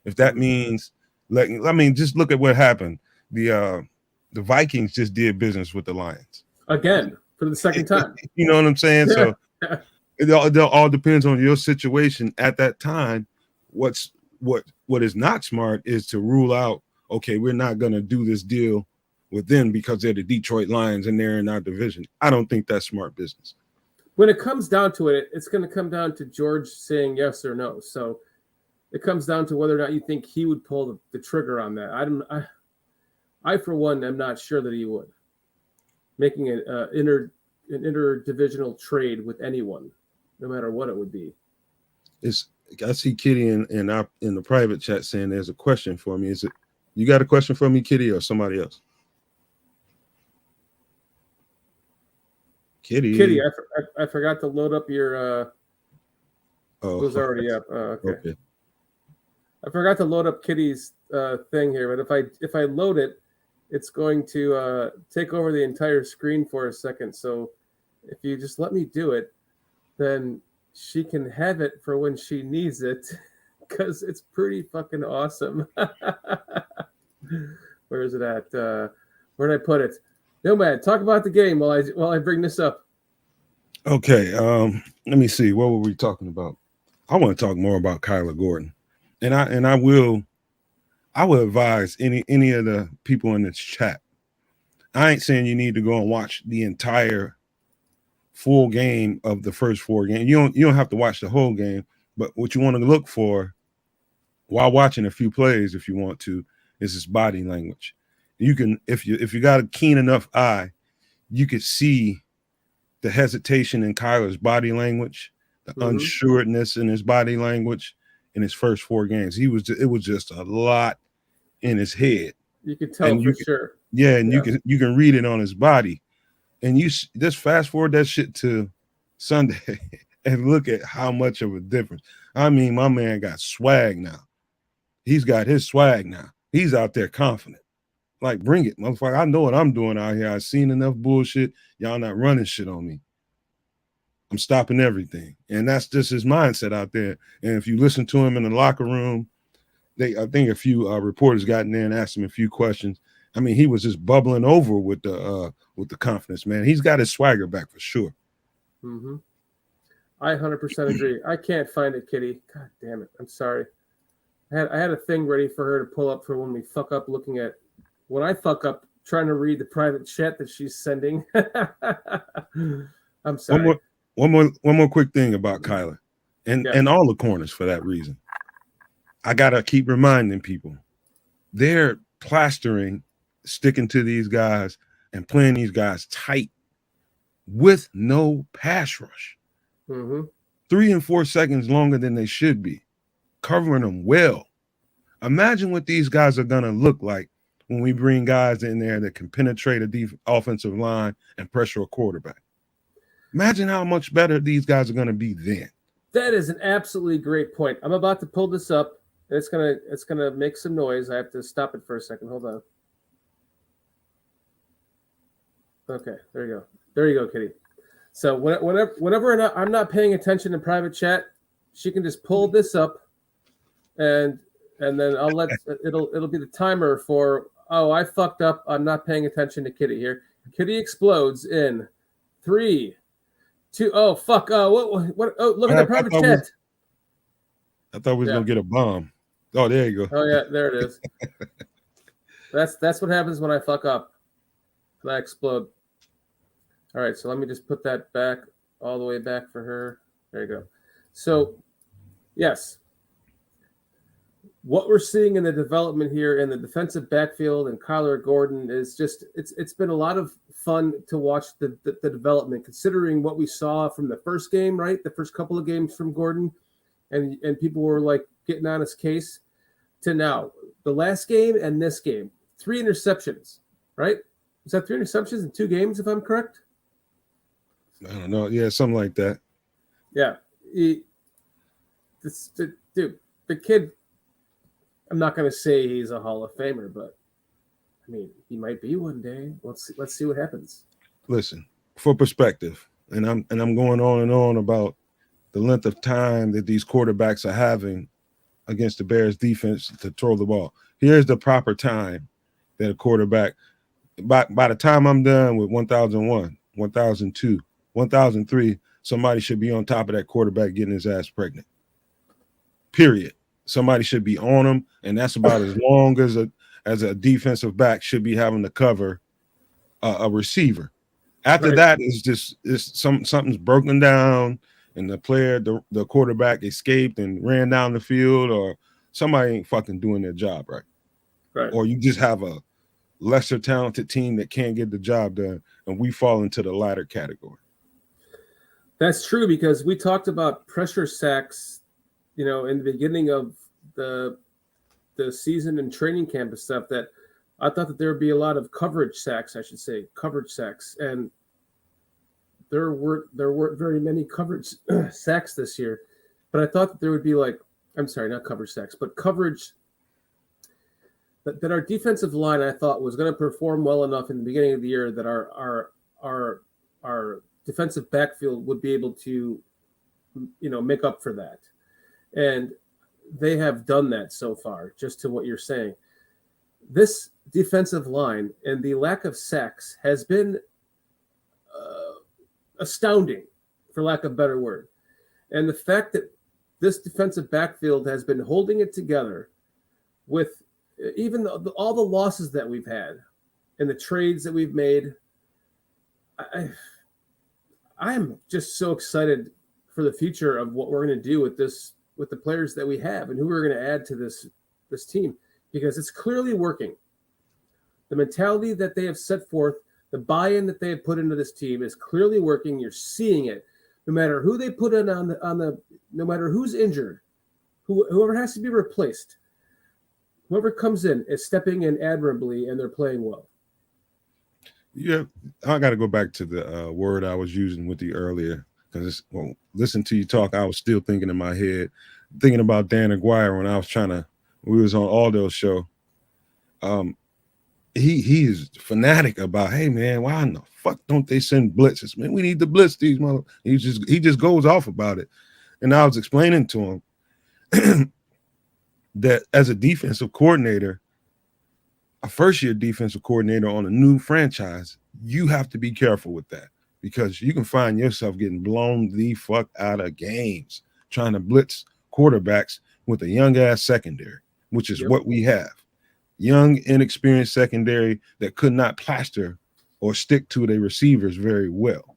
Speaker 5: If that means just look at what happened. The Vikings just did business with the Lions
Speaker 3: again for the second time.
Speaker 5: You know what I'm saying? So it all depends on your situation at that time. What is not smart is to rule out, okay, we're not going to do this deal with them because they're the Detroit Lions and they're in our division. I don't think that's smart business.
Speaker 3: When it comes down to it, it's going to come down to George saying yes or no. So it comes down to whether or not you think he would pull the trigger on that. I for one am not sure that he would. Making an interdivisional trade with anyone, no matter what it would be.
Speaker 5: I see Kitty in the private chat saying there's a question for me. Is it you got a question for me, Kitty, or somebody else? Kitty,
Speaker 3: I forgot to load up your. It was already up. Okay. I forgot to load up Kitty's thing here, but if I load it, it's going to take over the entire screen for a second. So if you just let me do it, then she can have it for when she needs it, because it's pretty fucking awesome. Where is it at? Where did I put it? Nomad, talk about the game while I bring this up.
Speaker 5: Okay, let me see. What were we talking about? I want to talk more about Kyler Gordon, and I will advise any of the people in this chat. I ain't saying you need to go and watch the entire full game of the first 4 games. You don't have to watch the whole game, but what you want to look for while watching a few plays, if you want to, is his body language. You can, if you got a keen enough eye, you could see the hesitation in Kyler's body language, the unsureness in his body language in his first 4 games. It was just a lot in his head.
Speaker 3: You can tell for sure.
Speaker 5: Yeah, and you can read it on his body. And you just fast forward that shit to Sunday and look at how much of a difference. I mean, my man got swag now. He's got his swag now. He's out there confident. Like, bring it, motherfucker. I know what I'm doing out here. I've seen enough bullshit. Y'all not running shit on me. I'm stopping everything. And that's just his mindset out there. And if you listen to him in the locker room, I think a few reporters got in there and asked him a few questions. I mean, he was just bubbling over with the confidence, man. He's got his swagger back for sure.
Speaker 3: Mm-hmm. I 100% agree. I can't find it, Kitty. God damn it. I'm sorry. I had a thing ready for her to pull up for when we fuck up when I fuck up trying to read the private chat that she's sending. I'm sorry.
Speaker 5: One more quick thing about Kyler and all the corners for that reason. I got to keep reminding people they're sticking to these guys and playing these guys tight with no pass rush. 3 and 4 seconds longer than they should be, covering them well. Imagine what these guys are going to look like when we bring guys in there that can penetrate a offensive line and pressure a quarterback. Imagine how much better these guys are going to be then.
Speaker 3: That is an absolutely great point. I'm about to pull this up. It's gonna make some noise. I have to stop it for a second. Hold on. Okay, there you go. There you go, Kitty. So whenever I'm not paying attention in private chat, she can just pull this up, and then I'll let it'll be the timer for I fucked up. I'm not paying attention to Kitty here. Kitty explodes in 3, 2. Oh fuck! What? Oh, look at the private chat.
Speaker 5: I thought we was gonna get a bomb. Oh, there you go.
Speaker 3: Oh yeah, there it is. That's what happens when I fuck up. When I explode. All right, so let me just put that back all the way back for her. There you go. So, yes, what we're seeing in the development here in the defensive backfield and Kyler Gordon is just it's been a lot of fun to watch the development, considering what we saw from the first game, right? The first couple of games from Gordon, and people were like getting on his case, to now the last game and this game, 3 interceptions, right? Is that 3 interceptions in 2 games, if I'm correct?
Speaker 5: I don't know. Yeah, something like that.
Speaker 3: Yeah. The kid, I'm not going to say he's a Hall of Famer, but I mean, he might be one day. Let's see what happens.
Speaker 5: Listen, for perspective, and I'm going on and on about the length of time that these quarterbacks are having against the Bears defense to throw the ball. Here's the proper time that a quarterback, by the time I'm done with 1001, 1002, 1003, somebody should be on top of that quarterback getting his ass pregnant. Period. Somebody should be on him, and that's about as long as a defensive back should be having to cover a receiver. After
Speaker 3: Right.
Speaker 5: that, something's broken down, and the quarterback escaped and ran down the field, or somebody ain't fucking doing their job right.
Speaker 3: Right.
Speaker 5: Or you just have a lesser talented team that can't get the job done, and we fall into the latter category.
Speaker 3: That's true, because we talked about pressure sacks, in the beginning of the season and training camp and stuff, that I thought that there would be a lot of coverage sacks, and there weren't very many coverage sacks this year. But I thought that there would be not coverage sacks, but coverage that our defensive line, I thought, was going to perform well enough in the beginning of the year that our defensive backfield would be able to, make up for that. And they have done that so far, just to what you're saying. This defensive line and the lack of sacks has been astounding, for lack of a better word. And the fact that this defensive backfield has been holding it together with even all the losses that we've had and the trades that we've made, I am just so excited for the future of what we're going to do with the players that we have and who we're going to add to this team, because it's clearly working. The mentality that they have set forth, the buy-in that they have put into this team is clearly working. You're seeing it. No matter who they put in no matter who's injured, whoever has to be replaced, whoever comes in is stepping in admirably, and they're playing well.
Speaker 5: Yeah, I got to go back to the word I was using with you earlier, because listen to you talk, I was still thinking in my head, thinking about Dan Aguirre when we was on Aldo's show. He is fanatic about, hey man, why in the fuck don't they send blitzes? Man, we need to blitz these mother. He just goes off about it. And I was explaining to him that as a defensive coordinator, a first-year defensive coordinator on a new franchise, you have to be careful with that, because you can find yourself getting blown the fuck out of games trying to blitz quarterbacks with a young-ass secondary, which is what we have. Young, inexperienced secondary that could not plaster or stick to their receivers very well.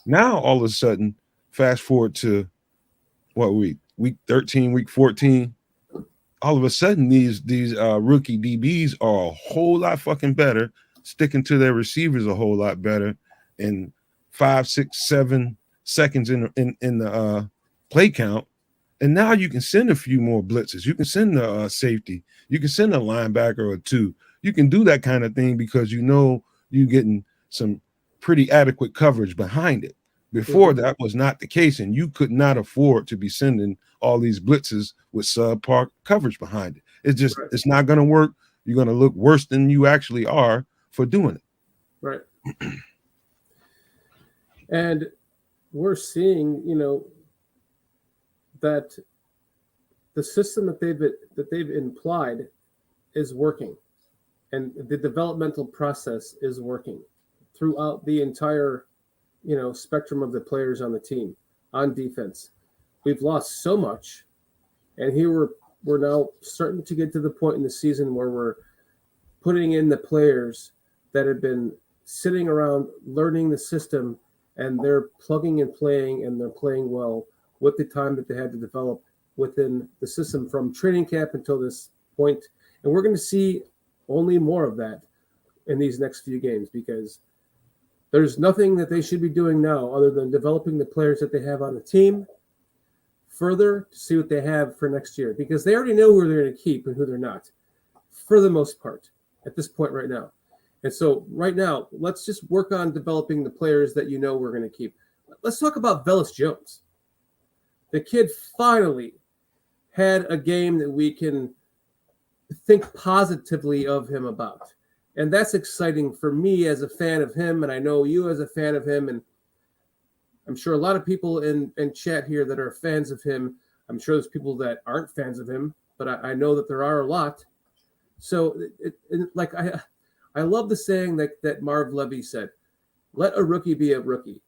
Speaker 5: Now, all of a sudden, fast forward to week 13, week 14, all of a sudden these rookie DBs are a whole lot fucking better, sticking to their receivers a whole lot better, in 5, 6, 7 seconds in the play count. And now you can send a few more blitzes. You can send a safety. You can send a linebacker or 2. You can do that kind of thing because you're getting some pretty adequate coverage behind it. Before that was not the case, and you could not afford to be sending all these blitzes with subpar coverage behind it. It's not going to work. You're going to look worse than you actually are for doing it.
Speaker 3: Right. And we're seeing, that the system that they've implied is working, and the developmental process is working throughout the entire spectrum of the players on the team on defense. We've lost so much, and here we're now starting to get to the point in the season where we're putting in the players that have been sitting around learning the system, and they're plugging and playing, and they're playing well with the time that they had to develop within the system from training camp until this point. And we're going to see only more of that in these next few games, because there's nothing that they should be doing now other than developing the players that they have on the team further to see what they have for next year, because they already know who they're going to keep and who they're not, for the most part, at this point right now. And so right now, let's just work on developing the players that we're going to keep. Let's talk about Velus Jones. The kid finally had a game that we can think positively of him about. And that's exciting for me as a fan of him, and I know you as a fan of him, and I'm sure a lot of people in chat here that are fans of him. I'm sure there's people that aren't fans of him, but I know that there are a lot. So, I love the saying that Marv Levy said, let a rookie be a rookie.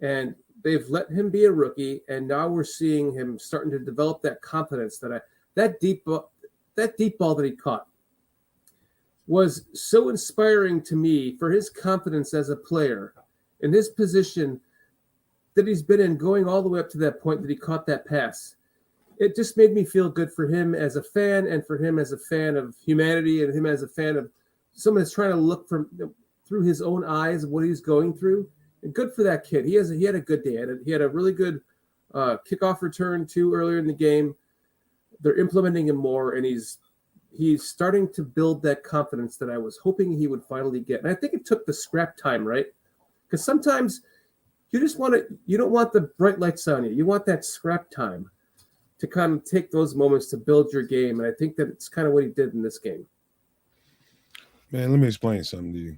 Speaker 3: And they've let him be a rookie, and now we're seeing him starting to develop that confidence that deep ball that he caught was so inspiring to me for his confidence as a player in his position that he's been in, going all the way up to that point that he caught that pass. It just made me feel good for him as a fan, and for him as a fan of humanity, and him as a fan of someone that's trying to look through his own eyes of what he's going through. And good for that kid. He had a good day. He had a really good kickoff return too earlier in the game. They're implementing him more, and he's starting to build that confidence that I was hoping he would finally get. And I think it took the scrap time, right? Because sometimes you don't want the bright lights on you. You want that scrap time to kind of take those moments to build your game. And I think that it's kind of what he did in this game.
Speaker 5: Man, let me explain something to you.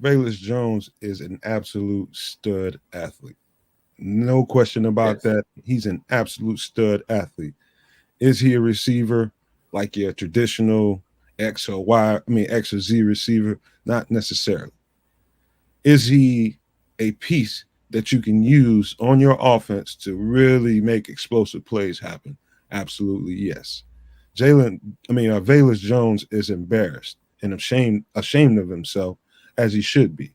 Speaker 5: Velus Jones is an absolute stud athlete. No question about that. He's an absolute stud athlete. Is he a receiver like your traditional X or Z receiver? Not necessarily. Is he a piece that you can use on your offense to really make explosive plays happen? Absolutely, yes. Velus Jones is embarrassed and ashamed of himself, as he should be,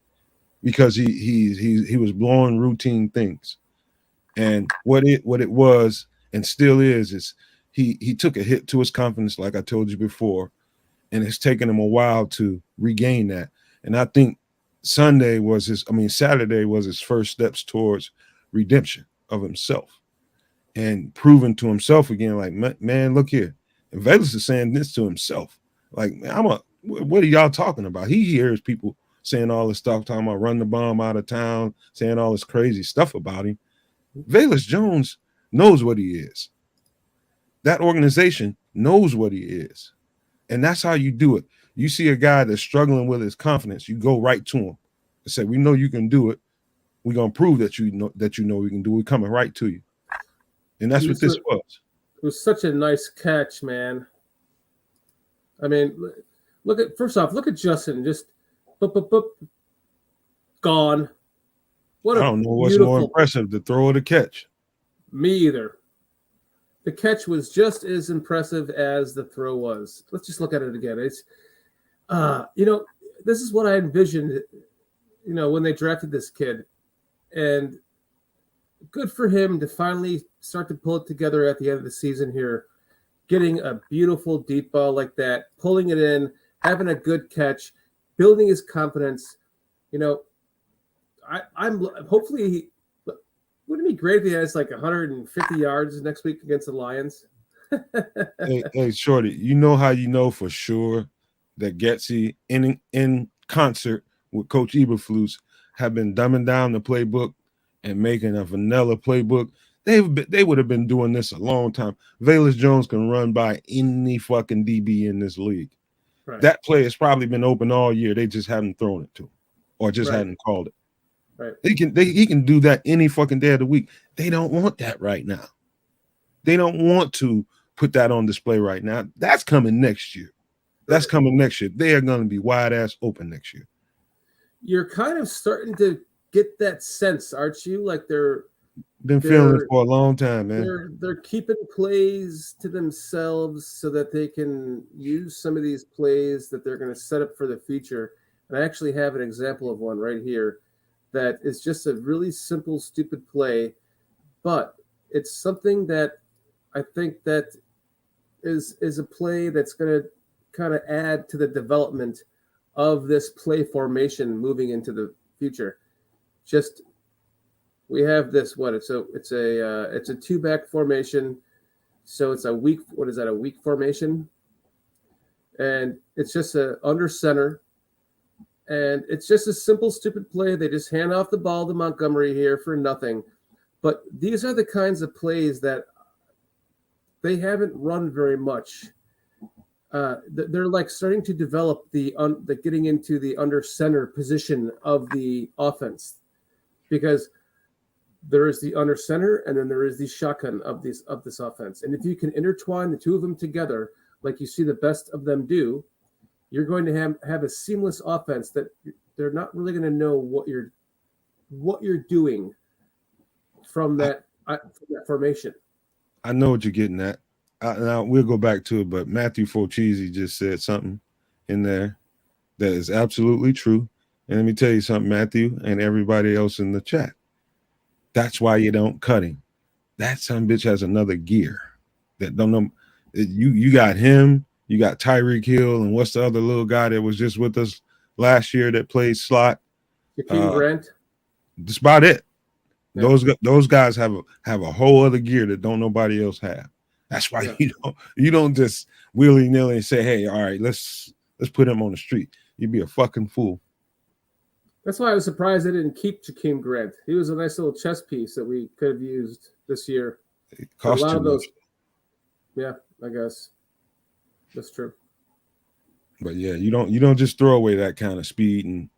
Speaker 5: because he was blowing routine things. And what it was and still is he took a hit to his confidence, like I told you before, and it's taken him a while to regain that. And I think Saturday was his first steps towards redemption of himself and proving to himself again, like, man, look here. And Velus is saying this to himself. Like, man, what are y'all talking about? He hears people saying all this stuff, talking about run the bomb out of town, saying all this crazy stuff about him. Velus Jones knows what he is. That organization knows what he is. And that's how you do it. You see a guy that's struggling with his confidence, you go right to him and say, we know you can do it. We're going to prove that you know we can do it. We're coming right to you. And that's what this was.
Speaker 3: It was such a nice catch, man. I mean, look at Justin, just boop, boop, boop, gone.
Speaker 5: I don't know what's more impressive, the throw or the catch. Me
Speaker 3: either. The catch was just as impressive as the throw was. Let's just look at it again. It's, this is what I envisioned, when they drafted this kid. And good for him to finally start to pull it together at the end of the season here, getting a beautiful deep ball like that, pulling it in, having a good catch, building his confidence. I'm hopefully. Wouldn't it be great if he has like 150 yards next week against the Lions?
Speaker 5: hey, Shorty, you know how you know for sure that Getsy in concert with Coach Eberflus have been dumbing down the playbook and making a vanilla playbook? They would have been doing this a long time. Velus Jones can run by any fucking DB in this league. Right. That play has probably been open all year. They just haven't thrown it to him or just hadn't called it.
Speaker 3: Right.
Speaker 5: He can do that any fucking day of the week. They don't want that right now. They don't want to put that on display right now. That's coming next year. They are going to be wide ass open next year.
Speaker 3: You're kind of starting to get that sense, aren't you? Like
Speaker 5: Been feeling it for a long time, man.
Speaker 3: they're keeping plays to themselves so that they can use some of these plays that they're going to set up for the future. And I actually have an example of one right here that is just a really simple, stupid play, but it's something that I think that is a play that's going to kind of add to the development of this play formation moving into the future. Just we have this it's a two back formation, so it's a weak formation, and it's just a under center, and it's just a simple stupid play. They just hand off the ball to Montgomery here for nothing, but these are the kinds of plays that they haven't run very much. They're like starting to develop the getting into the under center position of the offense, because there is the under center and then there is the shotgun of this offense. And if you can intertwine the two of them together, like you see the best of them do, you're going to have a seamless offense that they're not really going to know what you're doing from that formation.
Speaker 5: I know what you're getting at. Now we'll go back to it, but Matthew Fochese just said something in there that is absolutely true. And let me tell you something, Matthew, and everybody else in the chat. That's why you don't cut him. That son bitch has another gear that don't know. You got him, you got Tyreek Hill, and what's the other little guy that was just with us last year that played slot?
Speaker 3: Jakeem Grant.
Speaker 5: That's about it.
Speaker 3: Yeah.
Speaker 5: Those guys have a whole other gear that don't nobody else have. That's why you don't just willy-nilly and say, hey, all right, let's put him on the street. You'd be a fucking fool.
Speaker 3: That's why I was surprised they didn't keep Jakeem Grant. He was a nice little chess piece that we could have used this year.
Speaker 5: It cost
Speaker 3: a lot
Speaker 5: too
Speaker 3: of those.
Speaker 5: much.
Speaker 3: Yeah, I guess that's true.
Speaker 5: But yeah, you don't just throw away that kind of speed. And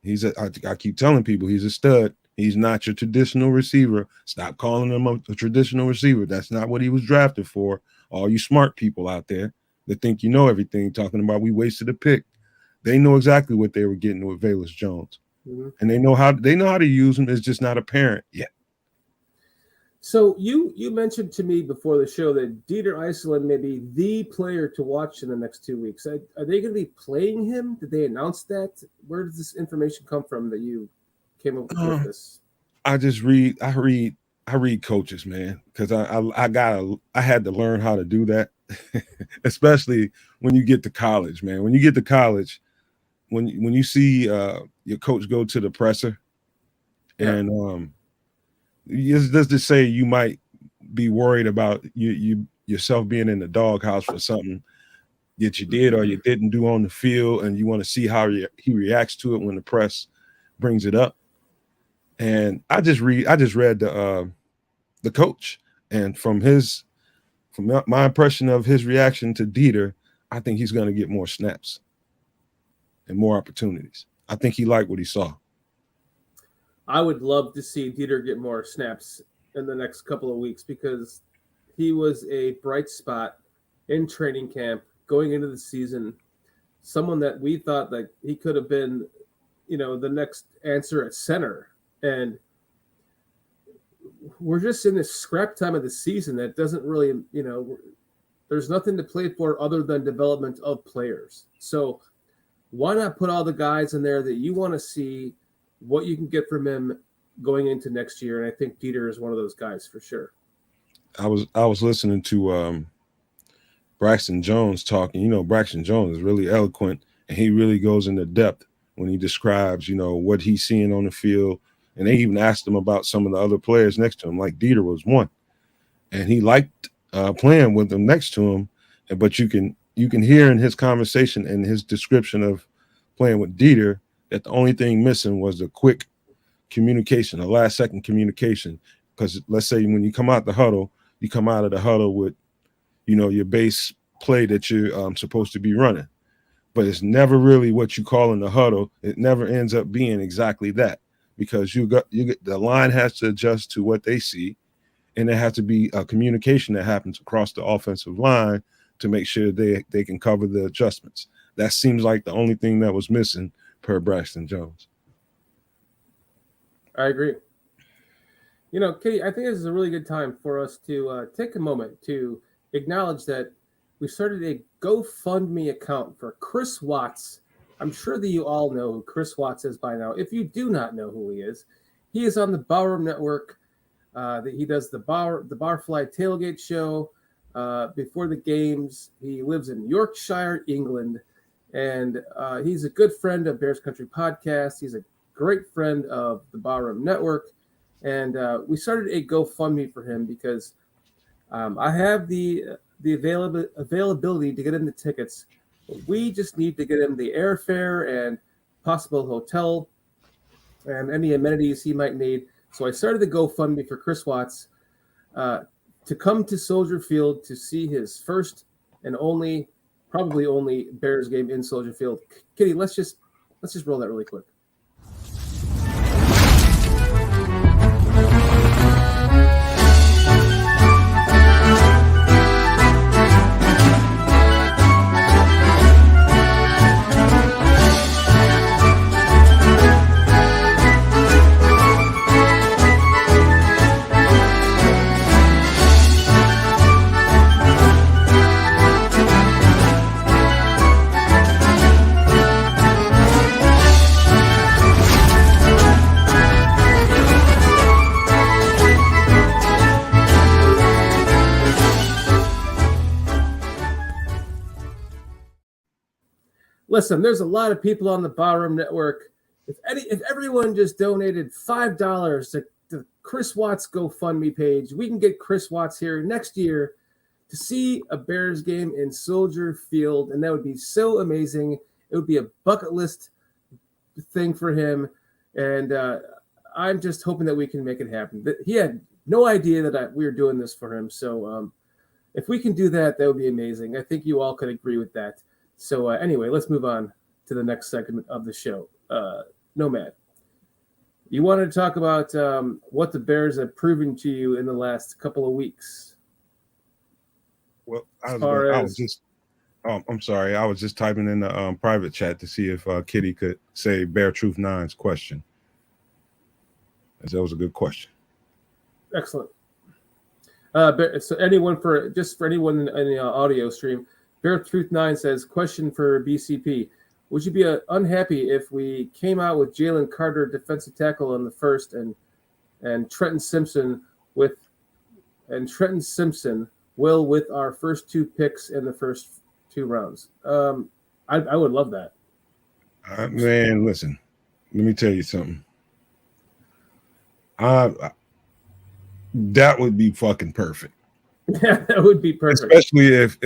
Speaker 5: I keep telling people he's a stud. He's not your traditional receiver. Stop calling him a traditional receiver. That's not what he was drafted for. All you smart people out there that think you know everything, talking about we wasted a pick. They know exactly what they were getting with Velus Jones. Mm-hmm. And they know how to use him. It's just not apparent yet.
Speaker 3: So you mentioned to me before the show that Dieter Iserland may be the player to watch in the next 2 weeks. Are they going to be playing him? Did they announce that? Where does this information come from that you came up with this?
Speaker 5: I read coaches, man, because I had to learn how to do that, especially when you get to college, man. When you get to college, when you see your coach go to the presser, and let's just say you might be worried about yourself being in the doghouse for something that you did or you didn't do on the field, and you want to see how he reacts to it when the press brings it up. And I just read the coach, and from my impression of his reaction to Dieter, I think he's going to get more snaps and more opportunities. I think he liked what he saw.
Speaker 3: I would love to see Dieter get more snaps in the next couple of weeks, because he was a bright spot in training camp going into the season. Someone that we thought that he could have been, the next answer at center. And we're just in this scrap time of the season that doesn't really, there's nothing to play for other than development of players. So why not put all the guys in there that you want to see what you can get from him going into next year? And I think Dieter is one of those guys for sure.
Speaker 5: I was listening to Braxton Jones talking. Braxton Jones is really eloquent, and he really goes into depth when he describes, what he's seeing on the field. And they even asked him about some of the other players next to him, like Dieter was one, and he liked playing with them next to him. But you can hear in his conversation and his description of playing with Dieter that the only thing missing was the quick communication, the last second communication. Because let's say when you come out the huddle, you come out of the huddle with, your base play that you're supposed to be running. But it's never really what you call in the huddle. It never ends up being exactly that, because the line has to adjust to what they see, and there has to be a communication that happens across the offensive line to make sure they can cover the adjustments. That seems like the only thing that was missing per Braxton Jones.
Speaker 3: I agree. You know, Kitty, I think this is a really good time for us to take a moment to acknowledge that we started a GoFundMe account for Chris Watts. I'm sure that you all know who Chris Watts is by now. If you do not know who he is on the Barroom Network. He does the Barfly Tailgate Show before the games. He lives in Yorkshire, England, and he's a good friend of Bears Country Podcast. He's a great friend of the Barroom Network. And we started a GoFundMe for him because I have the availability to get him the tickets. We just need to get him the airfare and possible hotel and any amenities he might need. So I started the GoFundMe for Chris Watts to come to Soldier Field to see his first and probably only Bears game in Soldier Field. Kitty, let's just roll that really quick. Listen, there's a lot of people on the Barroom Network. If everyone just donated $5 to Chris Watts GoFundMe page, we can get Chris Watts here next year to see a Bears game in Soldier Field, and that would be so amazing. It would be a bucket list thing for him, and I'm just hoping that we can make it happen. He had no idea that we were doing this for him, so if we can do that, that would be amazing. I think you all could agree with that. So anyway, let's move on to the next segment of the show. Nomad, you wanted to talk about what the Bears have proven to you in the last couple of weeks.
Speaker 5: Well, I'm sorry. I was just typing in the private chat to see if Kitty could say Bear Truth 9's question. That was a good question.
Speaker 3: Excellent. So for anyone in the audio stream, Bear Truth 9 says, question for BCP. Would you be unhappy if we came out with Jalen Carter defensive tackle on the first and Trenton Simpson with our first two picks in the first 2 rounds? I would love that.
Speaker 5: Man, listen, let me tell you something. That would be fucking perfect.
Speaker 3: Yeah, that would be perfect.
Speaker 5: Especially if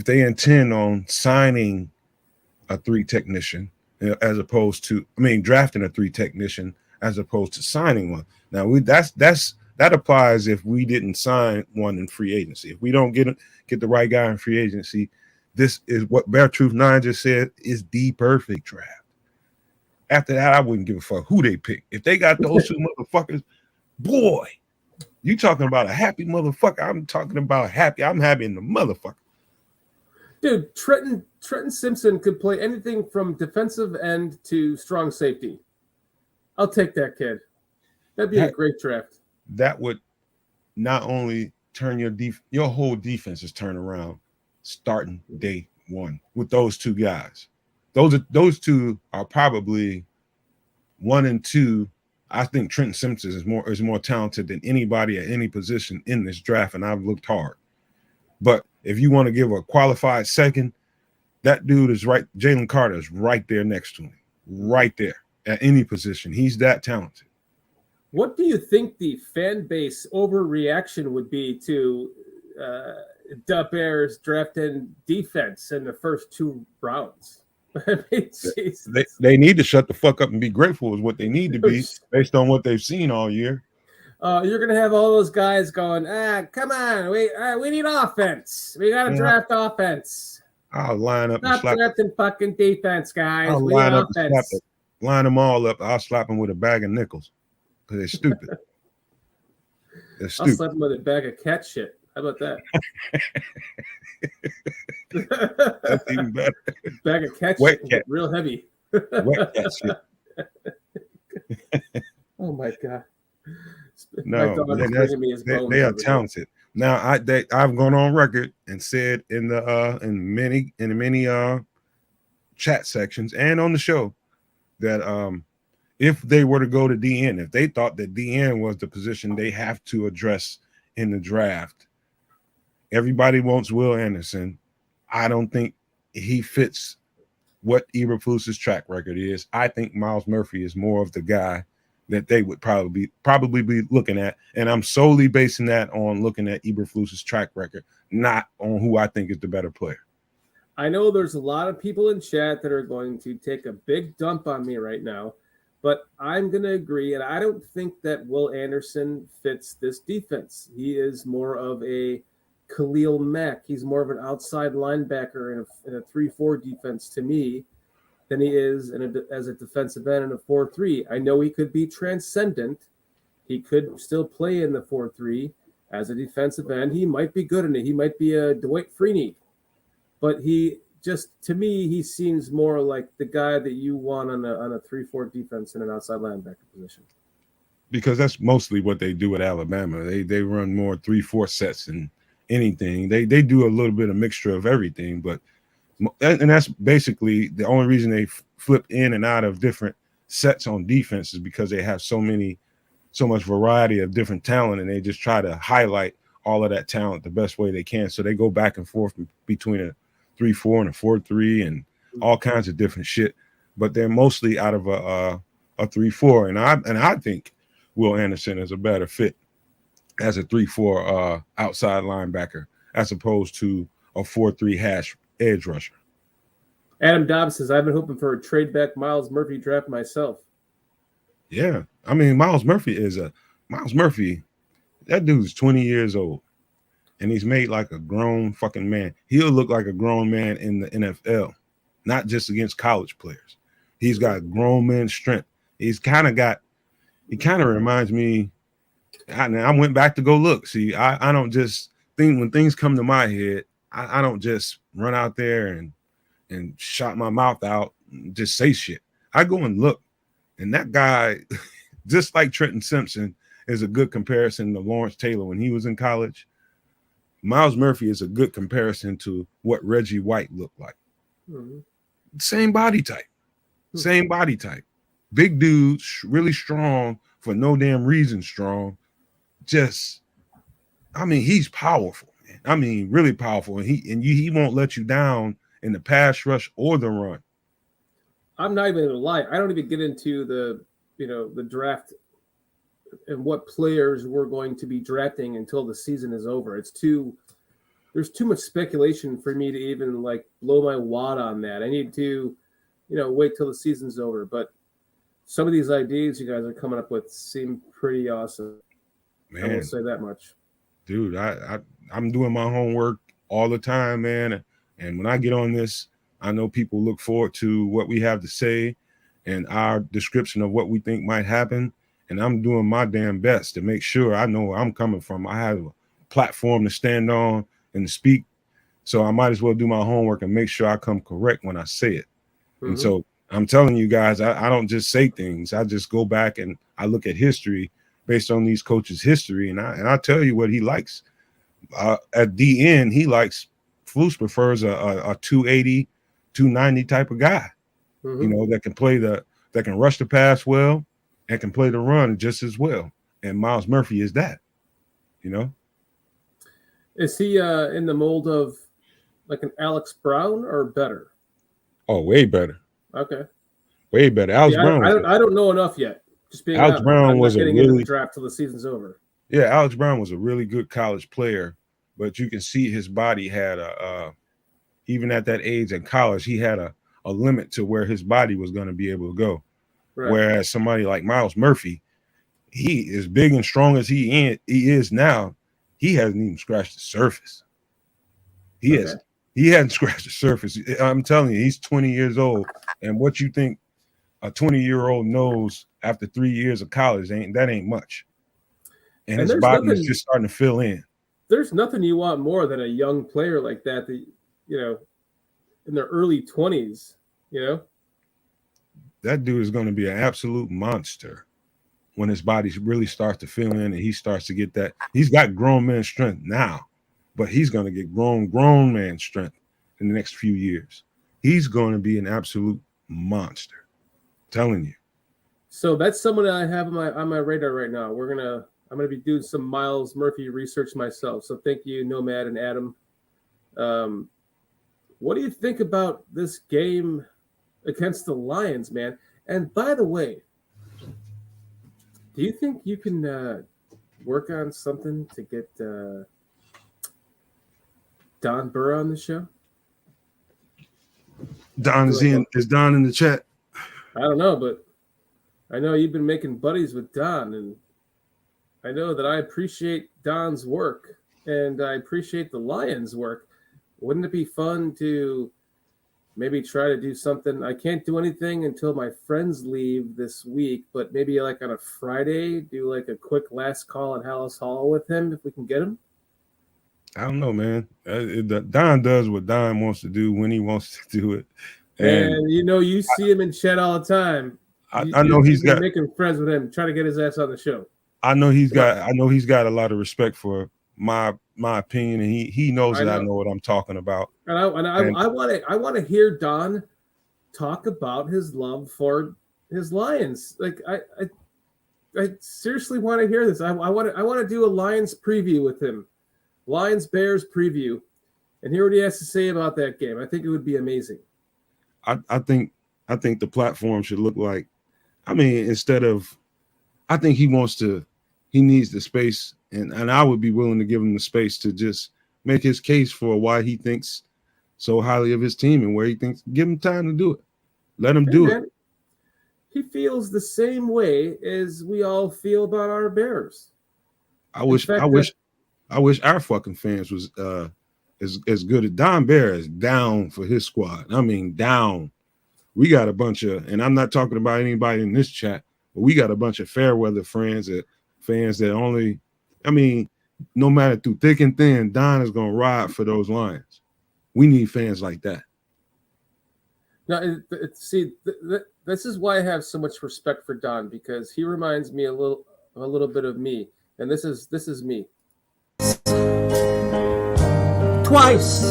Speaker 5: they intend on signing a 3 technician as opposed to, drafting a 3 technician as opposed to signing one. Now that applies if we didn't sign one in free agency. If we don't get the right guy in free agency, this is what Bear Truth 9 just said is the perfect draft. After that, I wouldn't give a fuck who they pick. If they got those 2 motherfuckers, boy. You talking about a happy motherfucker? I'm talking about happy. I'm happy in the motherfucker.
Speaker 3: Dude, Trenton Simpson could play anything from defensive end to strong safety. I'll take that kid. That'd be a great draft. That
Speaker 5: would not only turn your whole defense is turned around starting day 1 with those 2 guys. Those 2 are probably 1 and 2. I think Trenton Simpson is more talented than anybody at any position in this draft, and I've looked hard. But if you want to give a qualified second, that dude is right. Jalen Carter is right there next to him, right there at any position. He's that talented.
Speaker 3: What do you think the fan base overreaction would be to the Bears drafting defense in the first 2 rounds?
Speaker 5: They need to shut the fuck up and be grateful is what they need to be based on what they've seen all year.
Speaker 3: You're gonna have all those guys going, come on, we need offense. We gotta draft offense.
Speaker 5: I'll line up.
Speaker 3: Stop drafting fucking defense, guys.
Speaker 5: I'll line up and line them all up. I'll slap them with a bag of nickels because they're stupid.
Speaker 3: I'll slap them with a bag of cat shit. How about that?
Speaker 5: That's even better.
Speaker 3: Bag of cat
Speaker 5: Wet
Speaker 3: shit,
Speaker 5: cat.
Speaker 3: real heavy.
Speaker 5: Wet cat shit.
Speaker 3: Oh my god. My
Speaker 5: No,
Speaker 3: dog's bringing me his bones
Speaker 5: they are
Speaker 3: over here.
Speaker 5: talented. Now I've gone on record and said in the in many chat sections and on the show that if they were to go to DN, if they thought that DN was the position they have to address in the draft, everybody wants Will Anderson. I don't think he fits what Eberflus's track record is. I think Miles Murphy is more of the guy that they would probably be looking at, and I'm solely basing that on looking at Eberflus's track record, not on who I think is the better player.
Speaker 3: I know there's a lot of people in chat that are going to take a big dump on me right now, but I'm going to agree, and I don't think that Will Anderson fits this defense. He is more of a Khalil Mack. He's more of an outside linebacker in a 3-4 defense to me than he is as a defensive end in a 4-3. I know he could be transcendent. He could still play in the 4-3 as a defensive end. He might be good in it. He might be a Dwight Freeney. But to me, he seems more like the guy that you want on a 3-4 defense in an outside linebacker position.
Speaker 5: Because that's mostly what they do at Alabama. They run more 3-4 sets than anything. They do a little bit of mixture of everything, and that's basically the only reason they flip in and out of different sets on defense is because they have so much variety of different talent, and they just try to highlight all of that talent the best way they can. So they go back and forth between a 3-4 and a 4-3 and all kinds of different shit, but they're mostly out of a 3-4. And I think Will Anderson is a better fit as a 3-4 outside linebacker as opposed to a 4-3 hash edge rusher.
Speaker 3: Adam Dobbs says, I've been hoping for a trade back Miles Murphy draft myself.
Speaker 5: Yeah. I mean, Miles Murphy, that dude's 20 years old and he's made like a grown fucking man. He'll look like a grown man in the NFL, not just against college players. He's got grown man strength. He kind of reminds me. I went back to go look. See, I don't just think when things come to my head, I don't just run out there and shot my mouth out and just say shit. I go and look. And that guy, just like Trenton Simpson, is a good comparison to Lawrence Taylor when he was in college. Miles Murphy is a good comparison to what Reggie White looked like. Mm-hmm. Same body type. Same body type. Big dude, really strong for no damn reason strong. He's powerful, man. I mean, really powerful. And he won't let you down in the pass rush or the run.
Speaker 3: I'm not even gonna lie. I don't even get into the draft and what players we're going to be drafting until the season is over. There's too much speculation for me to even like blow my wad on that. I need to, wait till the season's over. But some of these ideas you guys are coming up with seem pretty awesome. Man, I won't say that much.
Speaker 5: Dude, I'm doing my homework all the time, man. And when I get on this, I know people look forward to what we have to say and our description of what we think might happen. And I'm doing my damn best to make sure I know where I'm coming from. I have a platform to stand on and to speak. So I might as well do my homework and make sure I come correct when I say it. Mm-hmm. And so I'm telling you guys, I don't just say things. I just go back and I look at history based on these coaches' history. And I tell you what he likes. At the end, he likes, Flus prefers a 280, 290 type of guy, mm-hmm. that can rush the pass well and can play the run just as well. And Miles Murphy is that,
Speaker 3: Is he in the mold of like an Alex Brown or better?
Speaker 5: Oh, way better.
Speaker 3: Okay.
Speaker 5: Way better. Alex Brown.
Speaker 3: I don't know enough yet. Just being
Speaker 5: Alex Brown was
Speaker 3: getting into the draft till the season's over.
Speaker 5: Yeah, Alex Brown was a really good college player, but you can see his body had even at that age in college, he had a limit to where his body was going to be able to go. Right. Whereas somebody like Miles Murphy, he is big and strong as he is now. He hasn't even scratched the surface. He hasn't scratched the surface. I'm telling you, he's 20 years old. And what you think a 20-year-old knows after 3 years of college ain't much. And his body is just starting to fill in.
Speaker 3: There's nothing you want more than a young player like that, in their early 20s,
Speaker 5: that dude is going to be an absolute monster when his body really starts to fill in and he starts to get that. He's got grown man strength now, but he's going to get grown man strength in the next few years. He's going to be an absolute monster. I'm telling you.
Speaker 3: So that's someone that I have on my radar right now. I'm gonna be doing some Miles Murphy research myself. So thank you, Nomad and Adam. What do you think about this game against the Lions, man? And by the way, do you think you can work on something to get Don Burr on the show?
Speaker 5: Don is Don in the chat?
Speaker 3: I don't know, but I know you've been making buddies with Don, and I know that I appreciate Don's work, and I appreciate the Lions' work. Wouldn't it be fun to maybe try to do something? I can't do anything until my friends leave this week, but maybe like on a Friday, do like a quick last call at Hallis Hall with him if we can get him.
Speaker 5: I don't know, man. Don does what Don wants to do when he wants to do it.
Speaker 3: And you see him in chat all the time.
Speaker 5: I know he's got
Speaker 3: making friends with him, trying to get his ass on the show.
Speaker 5: I know he's got a lot of respect for my opinion, and he knows that I know what I'm talking about.
Speaker 3: And I want to hear Don talk about his love for his Lions. Like I seriously want to hear this. I want to do a Lions preview with him, Lions Bears preview, and hear what he has to say about that game. I think it would be amazing.
Speaker 5: I think the platform should look like. I mean, I think he needs the space, and I would be willing to give him the space to just make his case for why he thinks so highly of his team and where he thinks. Give him time to do it. Let him do it.
Speaker 3: He feels the same way as we all feel about our Bears.
Speaker 5: I wish our fucking fans was as good as Don Bear is down for his squad. I mean, down. We got a bunch of, and I'm not talking about anybody in this chat, but we got a bunch of fair weather fans that only, I mean, no matter through thick and thin, Don is going to ride for those Lions. We need fans like that.
Speaker 3: Now, this is why I have so much respect for Don, because he reminds me a little bit of me, and this is me. Twice,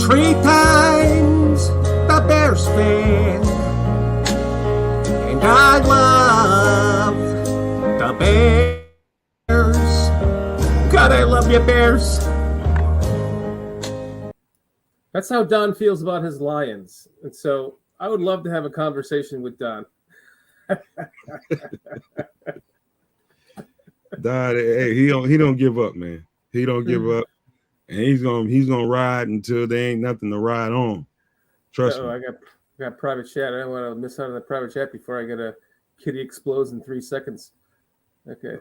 Speaker 3: 3 times, the Bears fan, and I love the Bears. God, I love you, Bears. That's how Don feels about his Lions, and so I would love to have a conversation with Don.
Speaker 5: Don, hey, he don't give up, man. He don't give up, and he's gonna ride until there ain't nothing to ride on. Trust me.
Speaker 3: I got private chat. I don't want to miss out on the private chat before I get a kitty explodes in 3 seconds. Okay.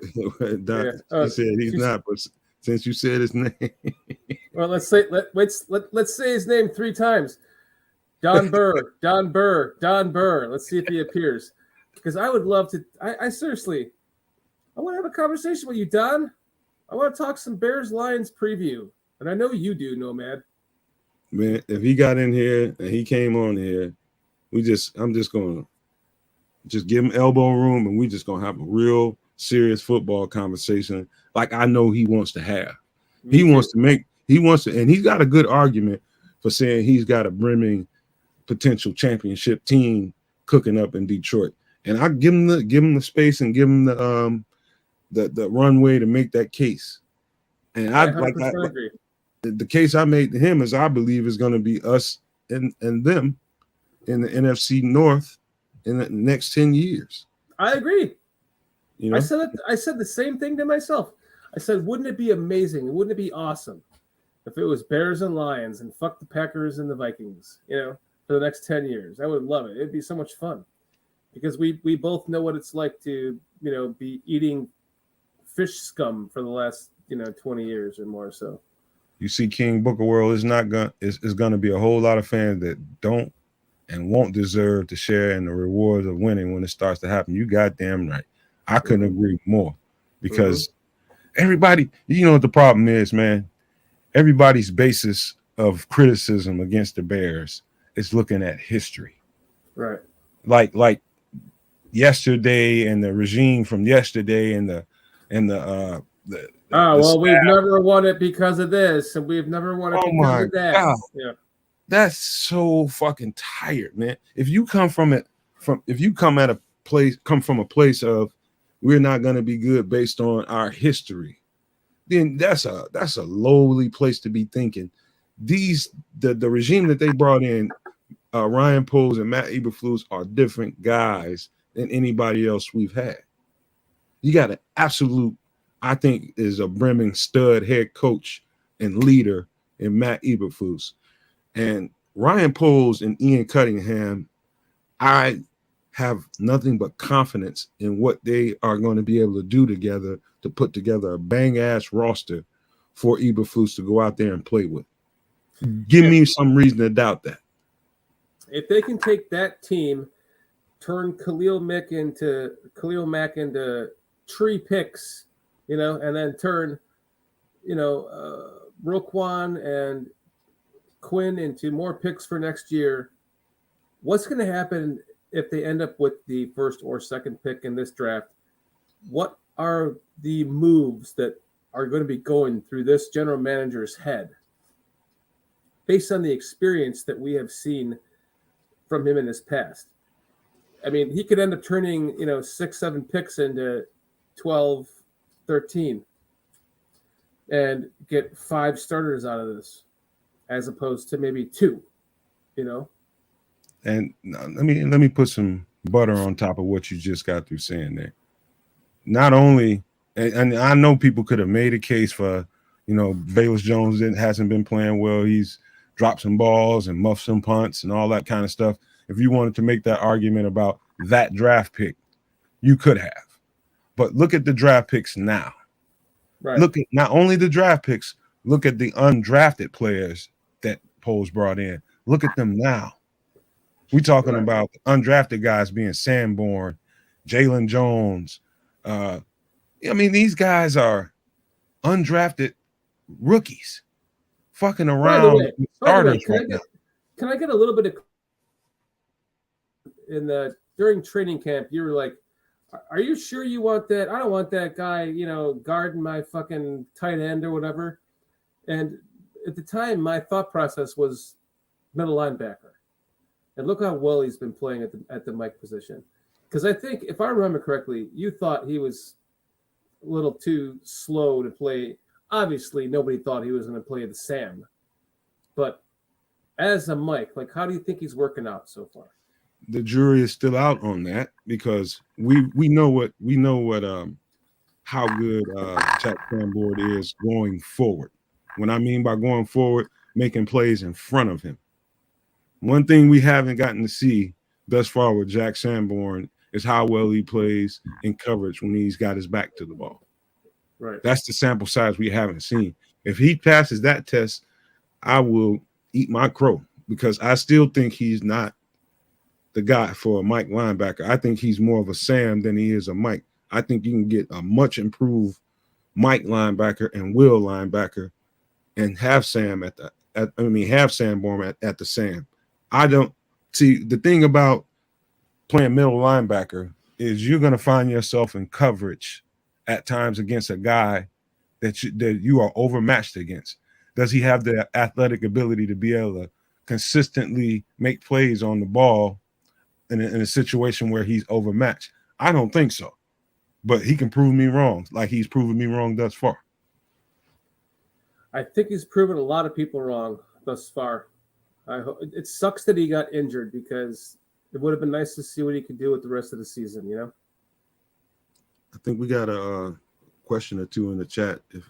Speaker 5: Don, he said he's not, but since you said his name,
Speaker 3: well, let's say his name 3 times. Don Burr, Don Burr, Don Burr. Let's see if he appears, because I would love to. I seriously, I want to have a conversation with you, Don. I want to talk some Bears Lions preview, and I know you do, Nomad.
Speaker 5: Man, if he got in here and he came on here, I'm just gonna give him elbow room, and we just gonna have a real serious football conversation, like I know he wants to have. He wants to, and he's got a good argument for saying he's got a brimming potential championship team cooking up in Detroit, and I give him the space and give him the runway to make that case. And I agree. The case I made to him is I believe is going to be us and them in the NFC North in the next 10 years. I
Speaker 3: agree. I said the same thing to myself. I said, wouldn't it be amazing? Wouldn't it be awesome if it was Bears and Lions and fuck the Packers and the Vikings, for the next 10 years? I would love it. It'd be so much fun, because we both know what it's like to, be eating fish scum for the last, 20 years or more. So
Speaker 5: you see, King Booker World is going to be a whole lot of fans that don't and won't deserve to share in the rewards of winning when it starts to happen. You goddamn right. I couldn't agree more, because everybody, what the problem is, man. Everybody's basis of criticism against the Bears is looking at history.
Speaker 3: Right.
Speaker 5: Like yesterday and the regime from yesterday and the
Speaker 3: Well,
Speaker 5: staff.
Speaker 3: we've never won it because of this, and we've never won it
Speaker 5: Oh
Speaker 3: because
Speaker 5: my
Speaker 3: of that.
Speaker 5: God.
Speaker 3: Yeah.
Speaker 5: That's so fucking tired, man. If you come from a place of we're not going to be good based on our history, then that's a lowly place to be thinking. The regime that they brought in, Ryan Poles and Matt Eberflus, are different guys than anybody else we've had. You got an absolute, I think, is a brimming stud head coach and leader in Matt Eberflus. And Ryan Poles and Ian Cunningham, I have nothing but confidence in what they are going to be able to do together to put together a bang-ass roster for Eberflus to go out there and play with. Give me some reason to doubt that.
Speaker 3: If they can take that team, turn Khalil Mack into tree picks, and then turn, Roquan and Quinn into more picks for next year, what's going to happen if they end up with the first or second pick in this draft? What are the moves that are going to be going through this general manager's head based on the experience that we have seen from him in his past? I mean, he could end up turning, 6-7 picks into 12, 13 and get 5 starters out of this as opposed to maybe 2,
Speaker 5: And let me put some butter on top of what you just got through saying there. Not only, and I know people could have made a case for, Bayless Jones hasn't been playing well. He's dropped some balls and muffed some punts and all that kind of stuff. If you wanted to make that argument about that draft pick, you could have. But look at the draft picks now.
Speaker 3: Right.
Speaker 5: Look at not only the draft picks, look at the undrafted players that Poles brought in. Look at them now. We're talking about undrafted guys being Sanborn, Jaylon Jones. These guys are undrafted rookies fucking around with starters right now.
Speaker 3: Can I get a little bit of during training camp? You were like, "Are you sure you want that? I don't want that guy, guarding my fucking tight end or whatever." And at the time, my thought process was middle linebacker. And look how well he's been playing at the Mike position. Because I think, if I remember correctly, you thought he was a little too slow to play. Obviously, nobody thought he was going to play the Sam. But as a Mike, how do you think he's working out so far?
Speaker 5: The jury is still out on that because we know how good Jack Sanborn is going forward. When I mean by going forward, making plays in front of him. One thing we haven't gotten to see thus far with Jack Sanborn is how well he plays in coverage when he's got his back to the ball.
Speaker 3: Right.
Speaker 5: That's the sample size we haven't seen. If he passes that test, I will eat my crow because I still think he's not the guy for a Mike linebacker. I think he's more of a Sam than he is a Mike. I think you can get a much improved Mike linebacker and Will linebacker and have Sam have Sanborn at the Sam. I don't see the thing about playing middle linebacker is you're going to find yourself in coverage at times against a guy that you are overmatched against. Does he have the athletic ability to be able to consistently make plays on the ball in a situation where he's overmatched? I don't think so, but he can prove me wrong like he's proven me wrong thus far.
Speaker 3: I think he's proven a lot of people wrong thus far. It sucks that he got injured because it would have been nice to see what he could do with the rest of the season,
Speaker 5: I think we got a question or two in the chat if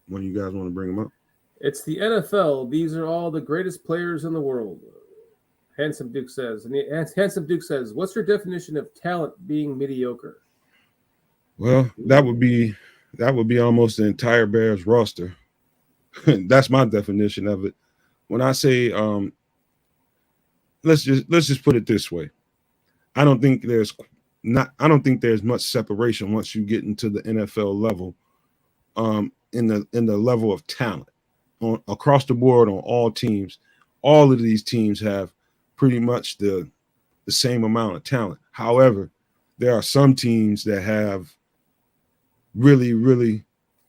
Speaker 5: one of you guys want to bring them up.
Speaker 3: It's the NFL. These are all the greatest players in the world. Handsome Duke says. And Handsome Duke says, what's your definition of talent being mediocre?
Speaker 5: Well, that would be almost the entire Bears roster. That's my definition of it. When I say let's just put it this way. I don't think there's much separation once you get into the NFL level in the level of talent across the board on all teams. All of these teams have pretty much the the same amount of talent. However, there are some teams that have really, really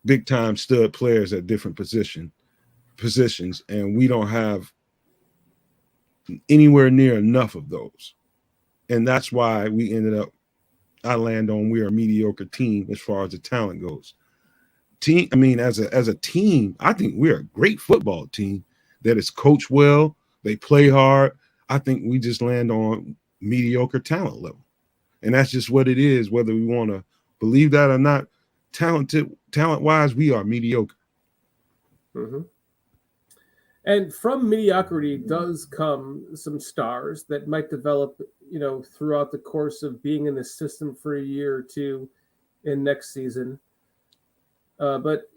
Speaker 5: big time stud players at different positions, and we don't have anywhere near enough of those. And that's why we ended up, I land on we're a mediocre team as far as the talent goes. As a team, I think we're a great football team that is coached well. They play hard. I think we just land on mediocre talent level. And that's just what it is, whether we want to believe that or not. Talent-wise, we are mediocre.
Speaker 3: Mm-hmm. And from mediocrity does come some stars that might develop, throughout the course of being in the system for a year or two in next season. But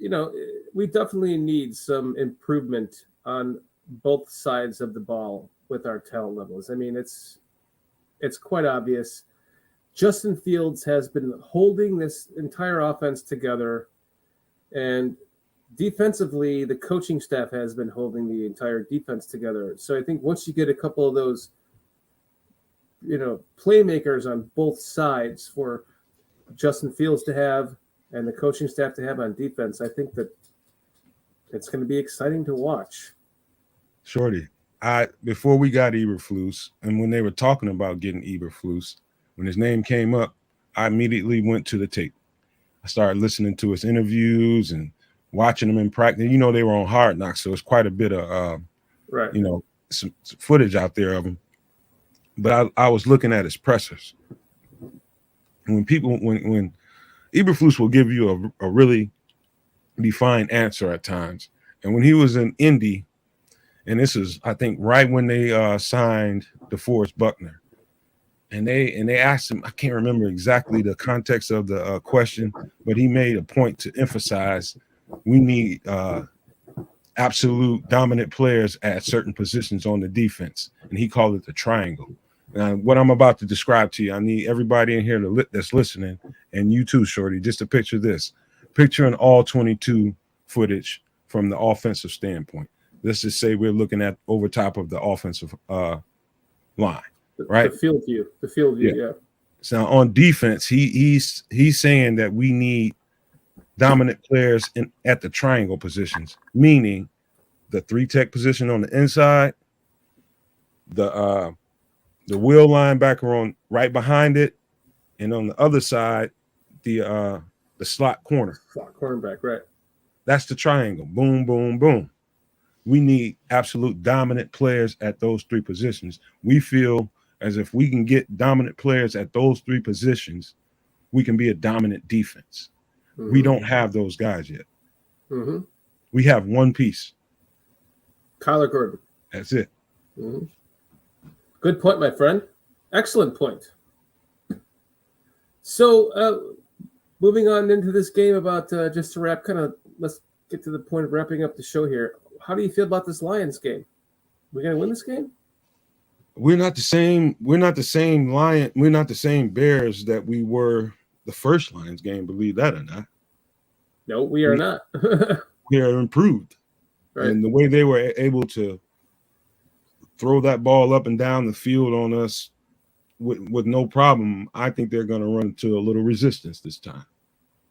Speaker 3: we definitely need some improvement on both sides of the ball with our talent levels. I mean, it's quite obvious. Justin Fields has been holding this entire offense together, and defensively, the coaching staff has been holding the entire defense together. So I think once you get a couple of those, playmakers on both sides for Justin Fields to have and the coaching staff to have on defense, I think that it's going to be exciting to watch.
Speaker 5: Shorty, before we got Eberflus, and when they were talking about getting Eberflus, when his name came up, I immediately went to the tape. I started listening to his interviews and watching him in practice. They were on Hard Knocks, so it's quite a bit of,
Speaker 3: right.
Speaker 5: Some footage out there of him. But I was looking at his pressers. And when Eberflus will give you a really defined answer at times. And when he was in Indy, and this is, I think, right when they signed DeForest Buckner, and they asked him, I can't remember exactly the context of the question, but he made a point to emphasize we need absolute dominant players at certain positions on the defense, and he called it the triangle. Now, what I'm about to describe to you, I need everybody in here that's listening, and you too, Shorty, just to picture this. Picture an all 22 footage from the offensive standpoint. Let's just say we're looking at over top of the offensive line, right?
Speaker 3: The field view, yeah.
Speaker 5: So on defense, he's saying that we need dominant players at the triangle positions, meaning the 3-tech position on the inside, the wheel linebacker on right behind it, and on the other side, the slot corner.
Speaker 3: Slot cornerback, right.
Speaker 5: That's the triangle. Boom, boom, boom. We need absolute dominant players at those three positions. We feel as if we can get dominant players at those three positions, we can be a dominant defense. Mm-hmm. We don't have those guys yet.
Speaker 3: Mm-hmm.
Speaker 5: We have one piece.
Speaker 3: Kyler Gordon.
Speaker 5: That's it.
Speaker 3: Mm-hmm. Good point, my friend. Excellent point. So, moving on into this game about just to wrap, let's get to the point of wrapping up the show here. How do you feel about this Lions game? We going to win this game?
Speaker 5: We're not the same. We're not the same Lion. We're not the same Bears that we were the first Lions game. Believe that or not.
Speaker 3: No, we are not.
Speaker 5: We are improved, right. And the way they were able to throw that ball up and down the field on us with no problem, I think they're going to run into a little resistance this time.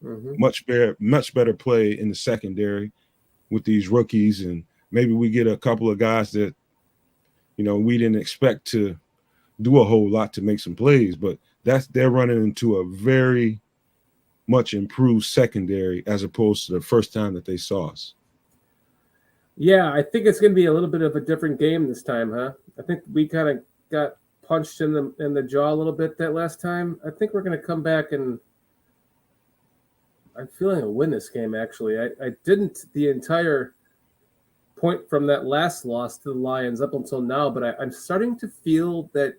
Speaker 5: Mm-hmm. Much better play in the secondary with these rookies, and maybe we get a couple of guys that, we didn't expect to do a whole lot to make some plays, but they're running into a very much improved secondary as opposed to the first time that they saw us.
Speaker 3: Yeah, I think it's going to be a little bit of a different game this time, huh? I think we kind of got punched in the jaw a little bit that last time. I think we're going to come back, and I'm feeling a win this game, actually. I didn't the entire point from that last loss to the Lions up until now, but I'm starting to feel that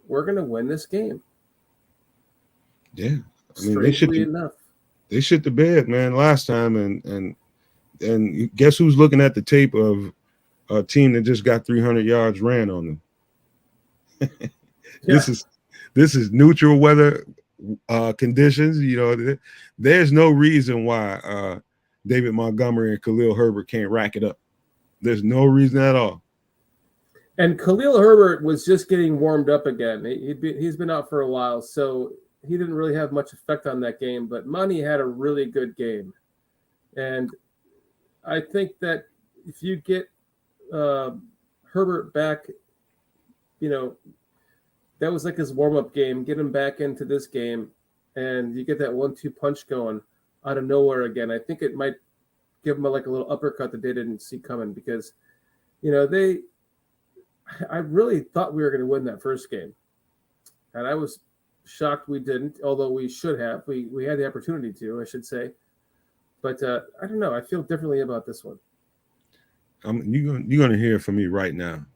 Speaker 3: we're going to win this game.
Speaker 5: Yeah.
Speaker 3: They shit
Speaker 5: the bed, man, last time, and guess who's looking at the tape of a team that just got 300 yards ran on them? Yeah. This is neutral weather conditions. There's no reason why David Montgomery and Khalil Herbert can't rack it up. There's no reason at all.
Speaker 3: And Khalil Herbert was just getting warmed up again. He's been out for a while, so he didn't really have much effect on that game. But Money had a really good game. And I think that if you get Herbert back, that was like his warm-up game. Get him back into this game, and you get that 1-2 punch going out of nowhere again. I think it might give him a little uppercut that they didn't see coming because, I really thought we were going to win that first game. And I was shocked we didn't, although we should have. We had the opportunity to, I should say. But I don't know. I feel differently about this one.
Speaker 5: You're going to hear from me right now.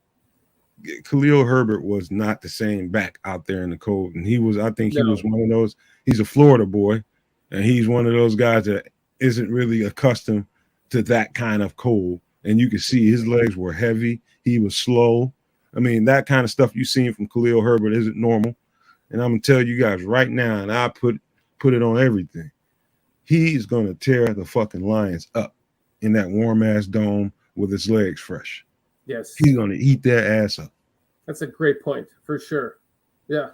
Speaker 5: Khalil Herbert was not the same back out there in the cold. And he was one of those. He's a Florida boy. And he's one of those guys that isn't really accustomed to that kind of cold. And you can see his legs were heavy. He was slow. I mean, that kind of stuff you've seen from Khalil Herbert isn't normal. And I'm going to tell you guys right now, and I put it on everything. He's going to tear the fucking Lions up in that warm-ass dome with his legs fresh.
Speaker 3: Yes.
Speaker 5: He's going to eat their ass up.
Speaker 3: That's a great point, for sure. Yeah.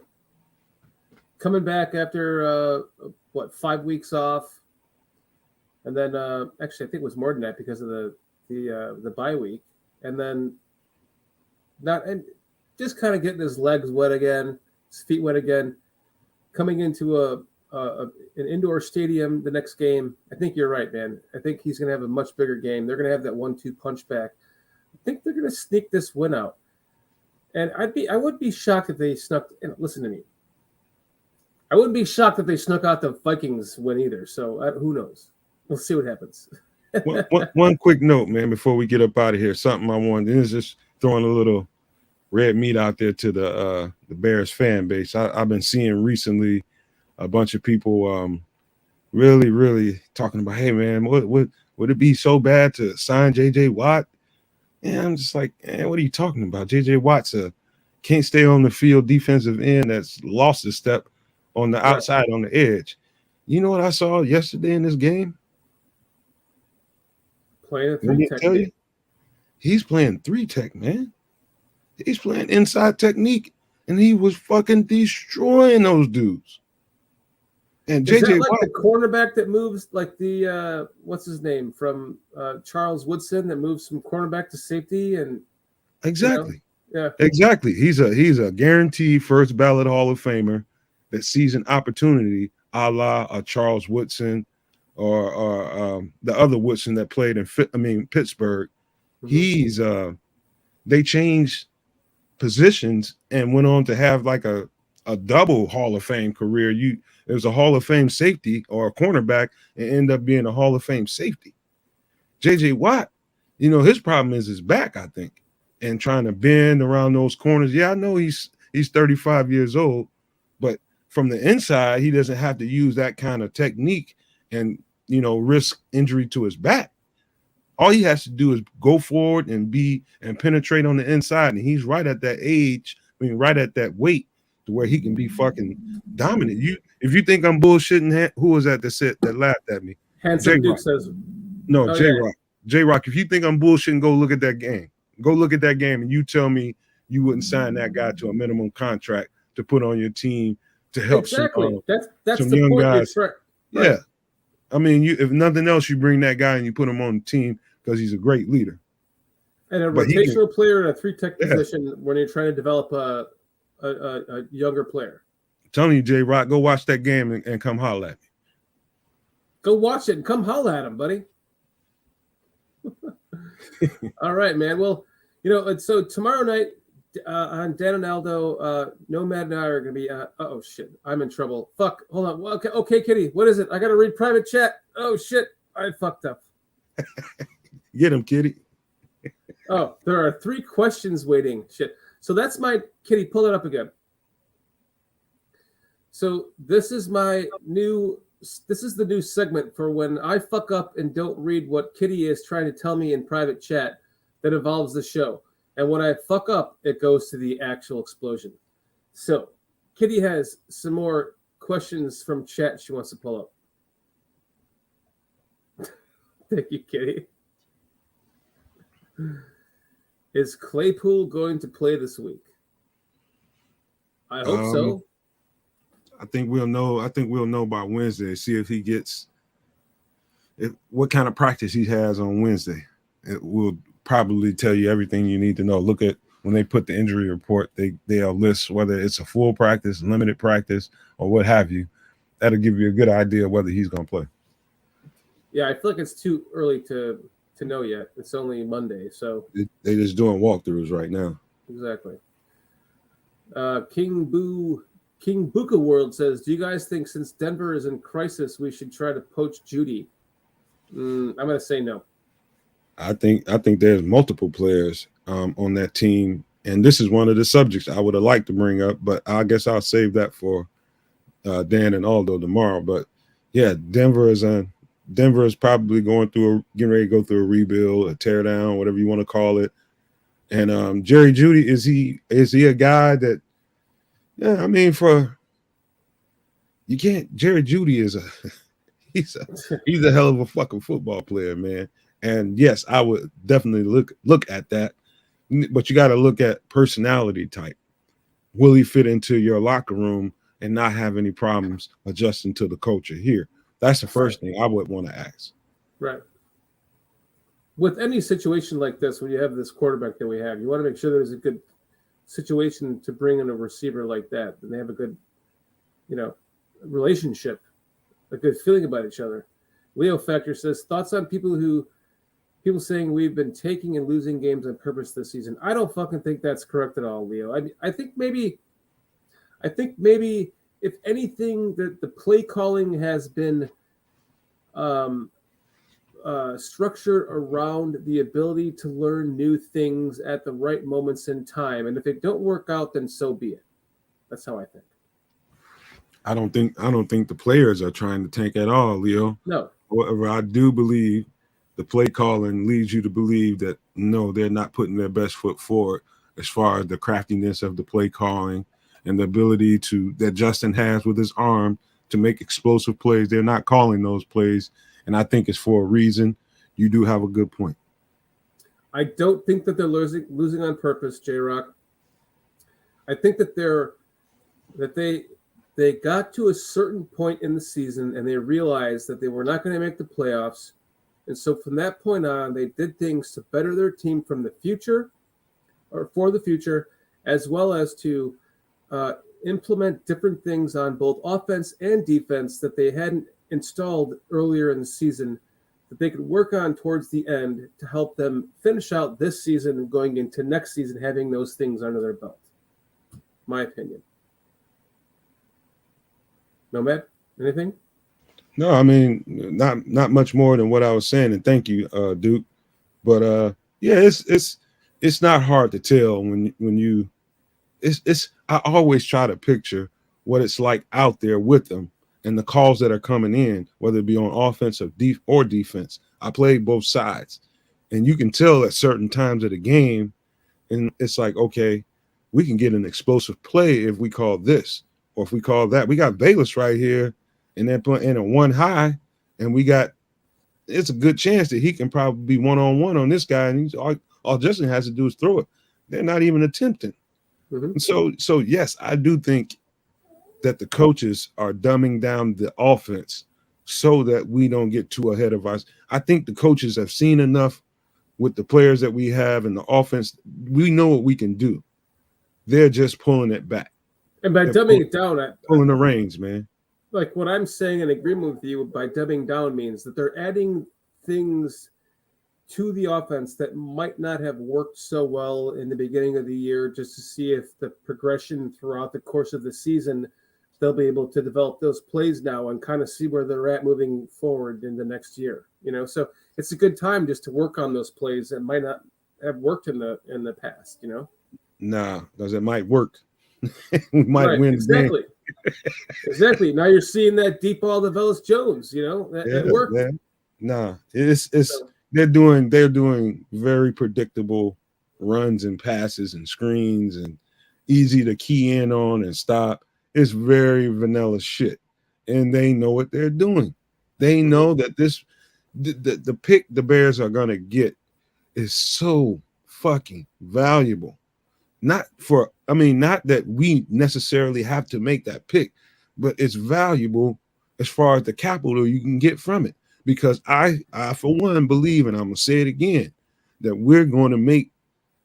Speaker 3: Coming back after, 5 weeks off. And then, actually, I think it was more than that because of the bye week. And then just kind of getting his legs wet again, his feet wet again, coming into an indoor stadium the next game. I think you're right, man. I think he's going to have a much bigger game. They're going to have that 1-2 punch back. I think they're going to sneak this win out. And I would be shocked if they snuck. Listen to me. I wouldn't be shocked if they snuck out the Vikings win either. So who knows? We'll see what happens.
Speaker 5: one quick note, man, before we get up out of here. Something I wanted is just throwing a little red meat out there to the Bears fan base. I've been seeing recently a bunch of people really, really talking about, hey, man, would it be so bad to sign J.J. Watt? And I'm just like, what are you talking about? J.J. Watt's can't stay on the field defensive end that's lost a step on the outside on the edge. You know what I saw yesterday in this game?
Speaker 3: Playing a 3-tech.
Speaker 5: He's playing 3-tech, man. He's playing inside technique, and he was fucking destroying those dudes. And
Speaker 3: Is
Speaker 5: JJ
Speaker 3: that like
Speaker 5: Watt,
Speaker 3: the cornerback that moves like the what's his name from Charles Woodson that moves from cornerback to safety and
Speaker 5: exactly.
Speaker 3: Yeah.
Speaker 5: Exactly. He's a guaranteed first ballot Hall of Famer that sees an opportunity, a la a Charles Woodson or the other Woodson that played in Pittsburgh.
Speaker 3: Mm-hmm.
Speaker 5: He's they changed positions and went on to have like a double Hall of Fame career. It was a Hall of Fame safety or a cornerback and end up being a Hall of Fame safety. JJ Watt, his problem is his back, I think, and trying to bend around those corners. Yeah, I know he's 35 years old, but from the inside, he doesn't have to use that kind of technique and, risk injury to his back. All he has to do is go forward and penetrate on the inside. And he's right at that age, right at that weight to where he can be fucking dominant. If you think I'm bullshitting, who was that that laughed at me?
Speaker 3: Handsome Duke says.
Speaker 5: No, J-Rock. J-Rock, if you think I'm bullshitting, go look at that game. Go look at that game and you tell me you wouldn't sign that guy to a minimum contract to put on your team to help
Speaker 3: exactly. That's
Speaker 5: some
Speaker 3: the
Speaker 5: young
Speaker 3: point.
Speaker 5: guys.
Speaker 3: Right.
Speaker 5: Yeah. I mean, if nothing else, you bring that guy and you put him on the team because he's a great leader.
Speaker 3: And a rotational player in a 3-tech position when you're trying to develop a younger player.
Speaker 5: I'm telling you, J-Rock, go watch that game and come holler at me.
Speaker 3: Go watch it and come holler at him, buddy. All right, man. Well, so tomorrow night on Dan and Aldo, Nomad and I are going to be oh, shit. I'm in trouble. Fuck. Hold on. Okay, Kitty. What is it? I got to read private chat. Oh, shit. I fucked up.
Speaker 5: Get him, Kitty.
Speaker 3: Oh, there are 3 questions waiting. Shit. So that's my Kitty. Pull that up again. So this is the new segment for when I fuck up and don't read what Kitty is trying to tell me in private chat that involves the show. And when I fuck up, it goes to the actual explosion. So Kitty has some more questions from chat she wants to pull up. Thank you, Kitty. Is Claypool going to play this week? I hope so.
Speaker 5: I think we'll know. I think we'll know by Wednesday. See if he gets what kind of practice he has on Wednesday. It will probably tell you everything you need to know. Look at when they put the injury report. They'll list whether it's a full practice, limited practice, or what have you. That'll give you a good idea of whether he's going to play.
Speaker 3: Yeah, I feel like it's too early to know yet. It's only Monday, so
Speaker 5: They're just doing walkthroughs right now.
Speaker 3: Exactly. King Buka World says, "Do you guys think since Denver is in crisis, we should try to poach Judy?" I'm going to say no.
Speaker 5: I think there's multiple players on that team, and this is one of the subjects I would have liked to bring up, but I guess I'll save that for Dan and Aldo tomorrow. But yeah, Denver is probably getting ready to go through a rebuild, a tear down, whatever you want to call it. And Jerry Jeudy, is he a guy that? Yeah, I mean, Jerry Jeudy is he's a hell of a fucking football player, man. And yes, I would definitely look at that, but you got to look at personality type. Will he fit into your locker room and not have any problems adjusting to the culture here? That's the first thing I would want to ask.
Speaker 3: Right. With any situation like this, when you have this quarterback that we have, you want to make sure there's a good situation to bring in a receiver like that, and they have a good, relationship, a good feeling about each other. Leo Factor says, thoughts on people saying we've been taking and losing games on purpose this season. I don't fucking think that's correct at all, Leo. I think maybe if anything, that the play calling has been structured around the ability to learn new things at the right moments in time. And if it don't work out, then so be it. That's how I think.
Speaker 5: I don't think the players are trying to tank at all, Leo.
Speaker 3: No.
Speaker 5: However, I do believe the play calling leads you to believe that no, they're not putting their best foot forward as far as the craftiness of the play calling and the ability that Justin has with his arm to make explosive plays. They're not calling those plays, and I think it's for a reason. You do have a good point.
Speaker 3: I don't think that they're losing on purpose, J-Rock. I think that they got to a certain point in the season and they realized that they were not going to make the playoffs. And so from that point on, they did things to better their team for the future, as well as to implement different things on both offense and defense that they hadn't installed earlier in the season that they could work on towards the end to help them finish out this season and going into next season, having those things under their belt. My opinion. Nomad, anything?
Speaker 5: No, I mean, not much more than what I was saying, and thank you, Duke. But yeah, it's not hard to tell when you. I always try to picture what it's like out there with them and the calls that are coming in, whether it be on offense or defense. I played both sides, and you can tell at certain times of the game, and it's like, okay, we can get an explosive play if we call this or if we call that. We got Bayless right here, and they're playing in a one high, and it's a good chance that he can probably be one-on-one on this guy, and all Justin has to do is throw it. They're not even attempting. Mm-hmm. So yes, I do think that the coaches are dumbing down the offense so that we don't get too ahead of us. I think the coaches have seen enough with the players that we have in the offense. We know what we can do. They're just pulling it back.
Speaker 3: And by dumbing it down,
Speaker 5: pulling the reins, man.
Speaker 3: Like what I'm saying in agreement with you by dumbing down means that they're adding things to the offense that might not have worked so well in the beginning of the year, just to see if the progression throughout the course of the season, they'll be able to develop those plays now and kind of see where they're at moving forward in the next year. So it's a good time just to work on those plays that might not have worked in the past.
Speaker 5: Nah, because it might work. We might win
Speaker 3: exactly. Exactly. Now you're seeing that deep ball to Velus Jones. It worked.
Speaker 5: Man. Nah, they're doing very predictable runs and passes and screens and easy to key in on and stop. It's very vanilla shit, and they know what they're doing. They know that the pick the Bears are gonna get is so fucking valuable. Not that we necessarily have to make that pick, but it's valuable as far as the capital you can get from it. Because I for one believe, and I'm gonna say it again, that we're going to make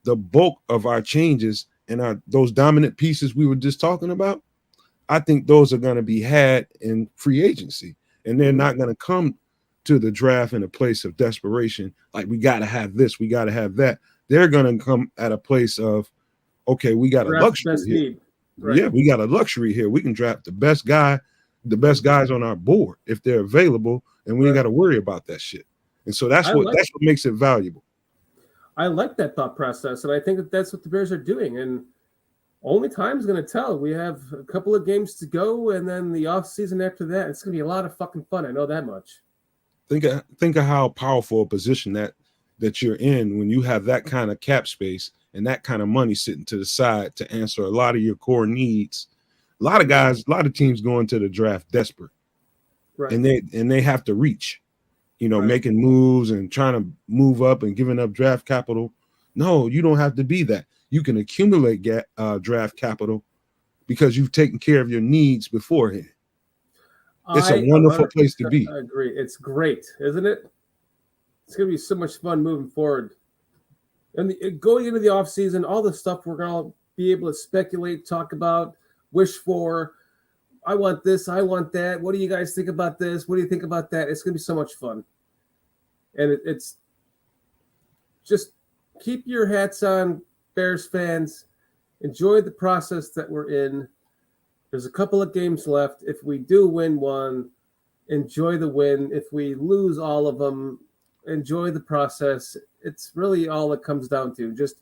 Speaker 5: the bulk of our changes and those dominant pieces we were just talking about. I think those are going to be had in free agency, and they're not going to come to the draft in a place of desperation. Like, we got to have this, we got to have that. They're going to come at a place of, okay, we got
Speaker 3: Draft
Speaker 5: a luxury
Speaker 3: best
Speaker 5: here.
Speaker 3: need. Right.
Speaker 5: Yeah, we got a luxury here. We can draft the best guys on our board if they're available, and we ain't got to worry about that shit. And so that's what makes it valuable.
Speaker 3: I like that thought process, and I think that's what the Bears are doing. And only time's going to tell. We have a couple of games to go, and then the off season after that, it's going to be a lot of fucking fun. I know that much.
Speaker 5: Think of how powerful a position that you're in when you have that kind of cap space and that kind of money sitting to the side to answer a lot of your core needs. A lot of teams go into the draft desperate,
Speaker 3: right?
Speaker 5: And they have to reach, making moves and trying to move up and giving up draft capital. No, you don't have to be that. You can accumulate draft capital because you've taken care of your needs beforehand. It's a wonderful place to be.
Speaker 3: I agree. It's great, isn't it? It's going to be so much fun moving forward. And going into the offseason, all the stuff we're going to be able to speculate, talk about, wish for. I want this. I want that. What do you guys think about this? What do you think about that? It's going to be so much fun. And it's just keep your hats on, Bears fans. Enjoy the process that we're in. There's a couple of games left. If we do win one, enjoy the win. If we lose all of them, enjoy the process. It's really all it comes down to. Just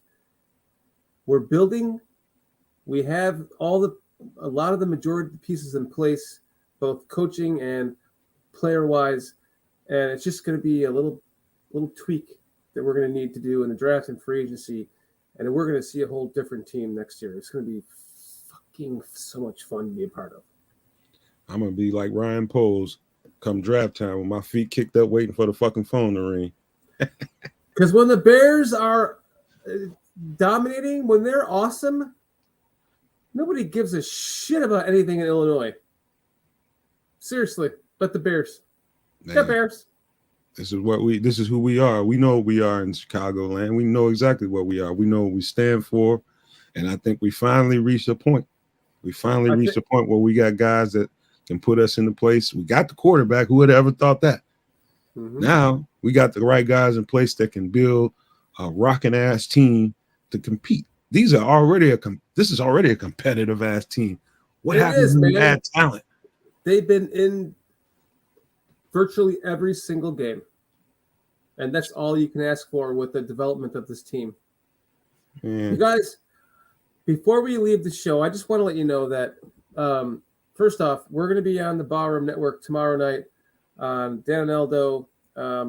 Speaker 3: we're building. We have a lot of the majority of the pieces in place, both coaching and player-wise, and it's just going to be a little tweak that we're going to need to do in the draft and free agency, and we're going to see a whole different team next year. It's going to be fucking so much fun to be a part of.
Speaker 5: I'm going to be like Ryan Poles come draft time with my feet kicked up waiting for the fucking phone to ring.
Speaker 3: Because when the Bears are dominating, when they're awesome, nobody gives a shit about anything in Illinois. Seriously, but the Bears.
Speaker 5: Man,
Speaker 3: the Bears.
Speaker 5: This is who we are. We know what we are in Chicagoland. We know exactly what we are. We know what we stand for. And I think we finally reached a point. We finally reached a point where we got guys that can put us in the place. We got the quarterback. Who would have ever thought that? Mm-hmm. Now we got the right guys in place that can build a rocking ass team to compete. This is already a competitive ass team. What happens when you add talent?
Speaker 3: They've been in virtually every single game. And that's all you can ask for with the development of this team. You guys, before we leave the show, I just want to let you know that first off, we're going to be on the Barroom Network tomorrow night. Dan and Aldo, I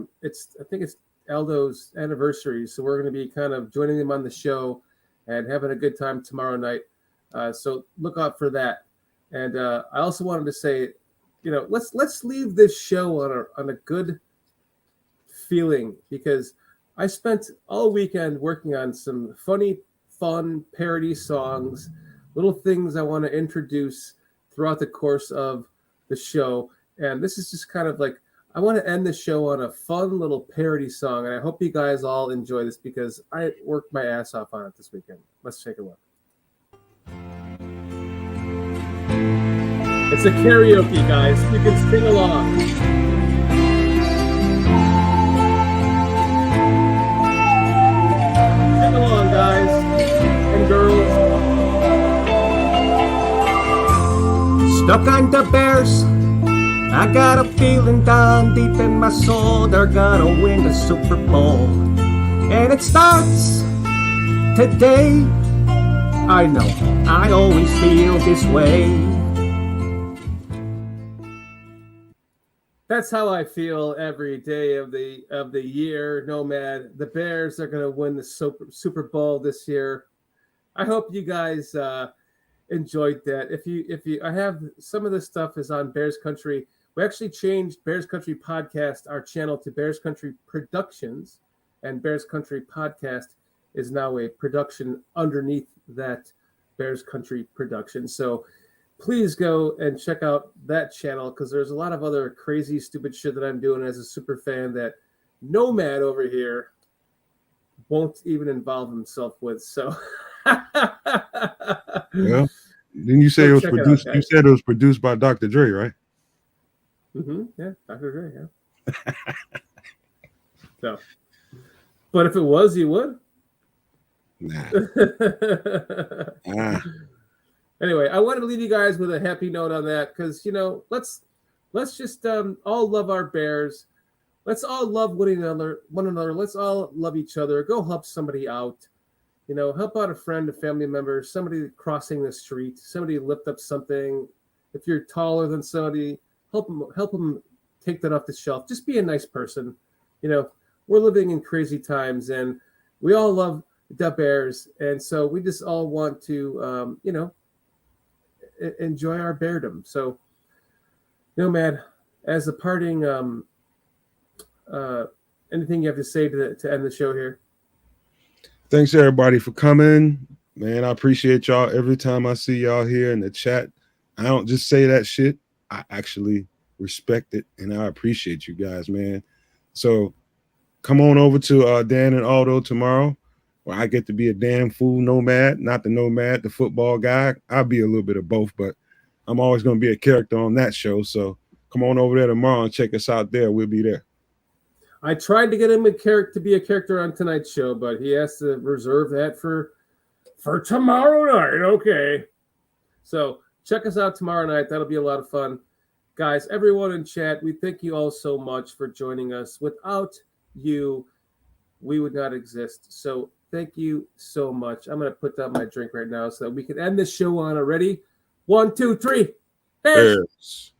Speaker 3: think it's Aldo's anniversary, so we're going to be kind of joining them on the show and having a good time tomorrow night. So look out for that. And I also wanted to say, let's leave this show on a good feeling, because I spent all weekend working on some funny, fun parody songs, little things I want to introduce throughout the course of the show. And this is just kind of like, I want to end the show on a fun little parody song. And I hope you guys all enjoy this because I worked my ass off on it this weekend. Let's take a look. It's a karaoke, guys. You can sing along. Sing along, guys and girls.
Speaker 1: Stuck on the Bears. I got a feeling down deep in my soul they're gonna win the Super Bowl. And it starts today. I know, I always feel this way.
Speaker 3: That's how I feel every day of the year, Nomad. The Bears are going to win the Super Bowl this year. I hope you guys enjoyed that. If you, I have some of this stuff is on Bears Country. We actually changed Bears Country Podcast, our channel, to Bears Country Productions and Bears Country Podcast. is now a production underneath that Bears Country production. So please go and check out that channel because there's a lot of other crazy, stupid shit that I'm doing as a super fan that Nomad over here won't even involve himself with. So,
Speaker 5: Well, didn't you say it was produced? You said it was produced by Dr. Dre, right?
Speaker 3: Yeah, Dr. Dre. Yeah. So, but if it was, you would.
Speaker 5: Nah.
Speaker 3: Anyway, I wanted to leave you guys with a happy note on that because let's just all love our Bears. Let's all love one another. Let's all love each other. Go help somebody out. Help out a friend, a family member, somebody crossing the street. Somebody lift up something. If you're taller than somebody, help them take that off the shelf. Just be a nice person. We're living in crazy times, and we all love the Bears, and so we just all want to, enjoy our beardom. So, man, as a parting, anything you have to say to end the show here?
Speaker 5: Thanks everybody for coming, man. I appreciate y'all. Every time I see y'all here in the chat, I don't just say that shit. I actually respect it, and I appreciate you guys, man. So come on over to Dan and Aldo tomorrow, where I get to be a damn fool nomad, not the nomad, the football guy. I'll be a little bit of both, but I'm always going to be a character on that show. So come on over there tomorrow and check us out there. We'll be there.
Speaker 3: I tried to get him to be a character on tonight's show, but he has to reserve that for tomorrow night. Okay. So check us out tomorrow night. That'll be a lot of fun. Guys, everyone in chat, we thank you all so much for joining us. Without you, we would not exist. So thank you so much. I'm going to put down my drink right now so that we can end this show on a ready. 1, 2, 3. Bears.